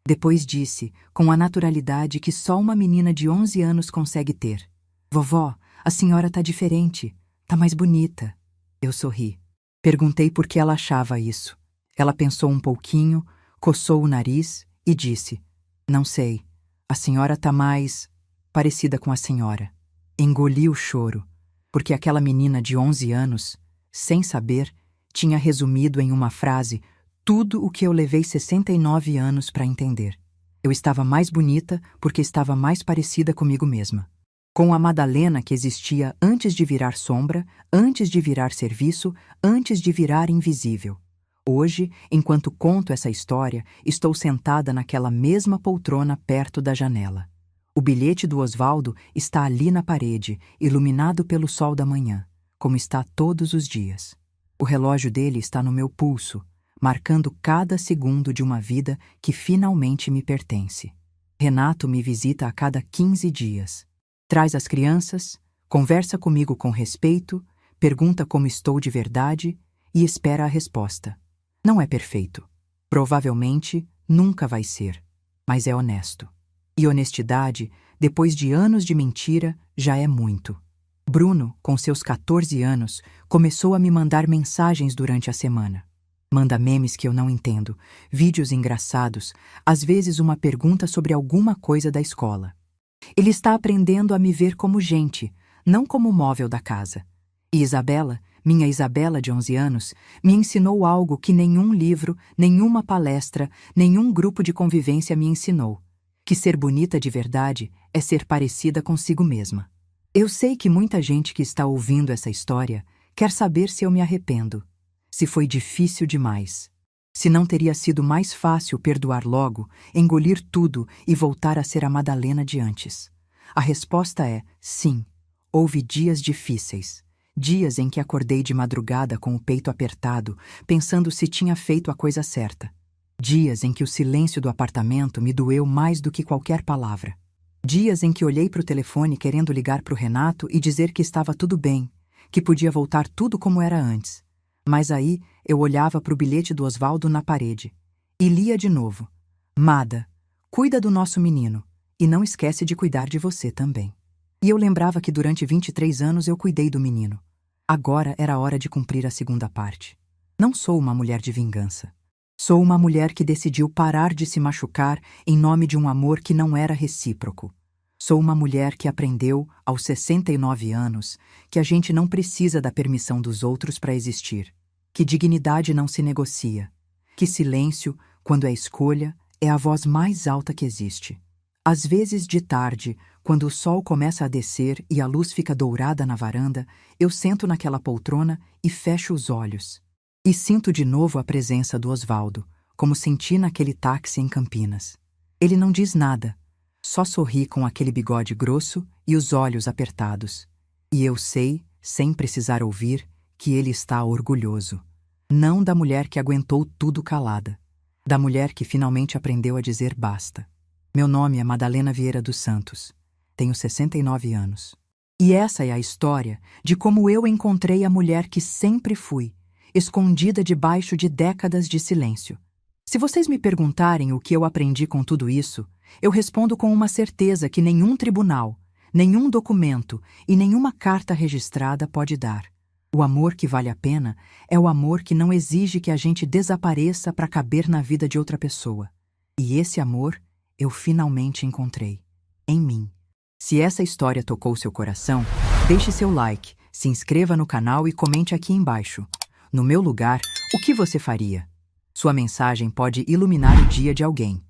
Depois disse, com a naturalidade que só uma menina de 11 anos consegue ter: "Vovó, a senhora tá diferente, tá mais bonita." Eu sorri. Perguntei por que ela achava isso. Ela pensou um pouquinho, coçou o nariz e disse: "Não sei, a senhora tá mais parecida com a senhora." Engoli o choro, porque aquela menina de 11 anos, sem saber, tinha resumido em uma frase tudo o que eu levei 69 anos para entender. Eu estava mais bonita porque estava mais parecida comigo mesma. Com a Madalena que existia antes de virar sombra, antes de virar serviço, antes de virar invisível. Hoje, enquanto conto essa história, estou sentada naquela mesma poltrona perto da janela. O bilhete do Osvaldo está ali na parede, iluminado pelo sol da manhã, como está todos os dias. O relógio dele está no meu pulso, marcando cada segundo de uma vida que finalmente me pertence. Renato me visita a cada 15 dias. Traz as crianças, conversa comigo com respeito, pergunta como estou de verdade e espera a resposta. Não é perfeito. Provavelmente nunca vai ser, mas é honesto. E honestidade, depois de anos de mentira, já é muito. Bruno, com seus 14 anos, começou a me mandar mensagens durante a semana. Manda memes que eu não entendo, vídeos engraçados, às vezes uma pergunta sobre alguma coisa da escola. Ele está aprendendo a me ver como gente, não como móvel da casa. E Isabela, minha Isabela de 11 anos, me ensinou algo que nenhum livro, nenhuma palestra, nenhum grupo de convivência me ensinou: que ser bonita de verdade é ser parecida consigo mesma. Eu sei que muita gente que está ouvindo essa história quer saber se eu me arrependo, se foi difícil demais, se não teria sido mais fácil perdoar logo, engolir tudo e voltar a ser a Madalena de antes. A resposta é sim. Houve dias difíceis, dias em que acordei de madrugada com o peito apertado, pensando se tinha feito a coisa certa. Dias em que o silêncio do apartamento me doeu mais do que qualquer palavra. Dias em que olhei para o telefone querendo ligar para o Renato e dizer que estava tudo bem, que podia voltar tudo como era antes. Mas aí eu olhava para o bilhete do Osvaldo na parede e lia de novo: "Mada, cuida do nosso menino e não esquece de cuidar de você também." E eu lembrava que durante 23 anos eu cuidei do menino. Agora era hora de cumprir a segunda parte. Não sou uma mulher de vingança. Sou uma mulher que decidiu parar de se machucar em nome de um amor que não era recíproco. Sou uma mulher que aprendeu, aos 69 anos, que a gente não precisa da permissão dos outros para existir, que dignidade não se negocia, que silêncio, quando é escolha, é a voz mais alta que existe. Às vezes, de tarde, quando o sol começa a descer e a luz fica dourada na varanda, eu sento naquela poltrona e fecho os olhos. E sinto de novo a presença do Osvaldo, como senti naquele táxi em Campinas. Ele não diz nada, só sorri com aquele bigode grosso e os olhos apertados. E eu sei, sem precisar ouvir, que ele está orgulhoso. Não da mulher que aguentou tudo calada, da mulher que finalmente aprendeu a dizer basta. Meu nome é Madalena Vieira dos Santos. Tenho 69 anos. E essa é a história de como eu encontrei a mulher que sempre fui, escondida debaixo de décadas de silêncio. Se vocês me perguntarem o que eu aprendi com tudo isso, eu respondo com uma certeza que nenhum tribunal, nenhum documento e nenhuma carta registrada pode dar. O amor que vale a pena é o amor que não exige que a gente desapareça para caber na vida de outra pessoa. E esse amor eu finalmente encontrei. Em mim. Se essa história tocou seu coração, deixe seu like, se inscreva no canal e comente aqui embaixo. No meu lugar, o que você faria? Sua mensagem pode iluminar o dia de alguém.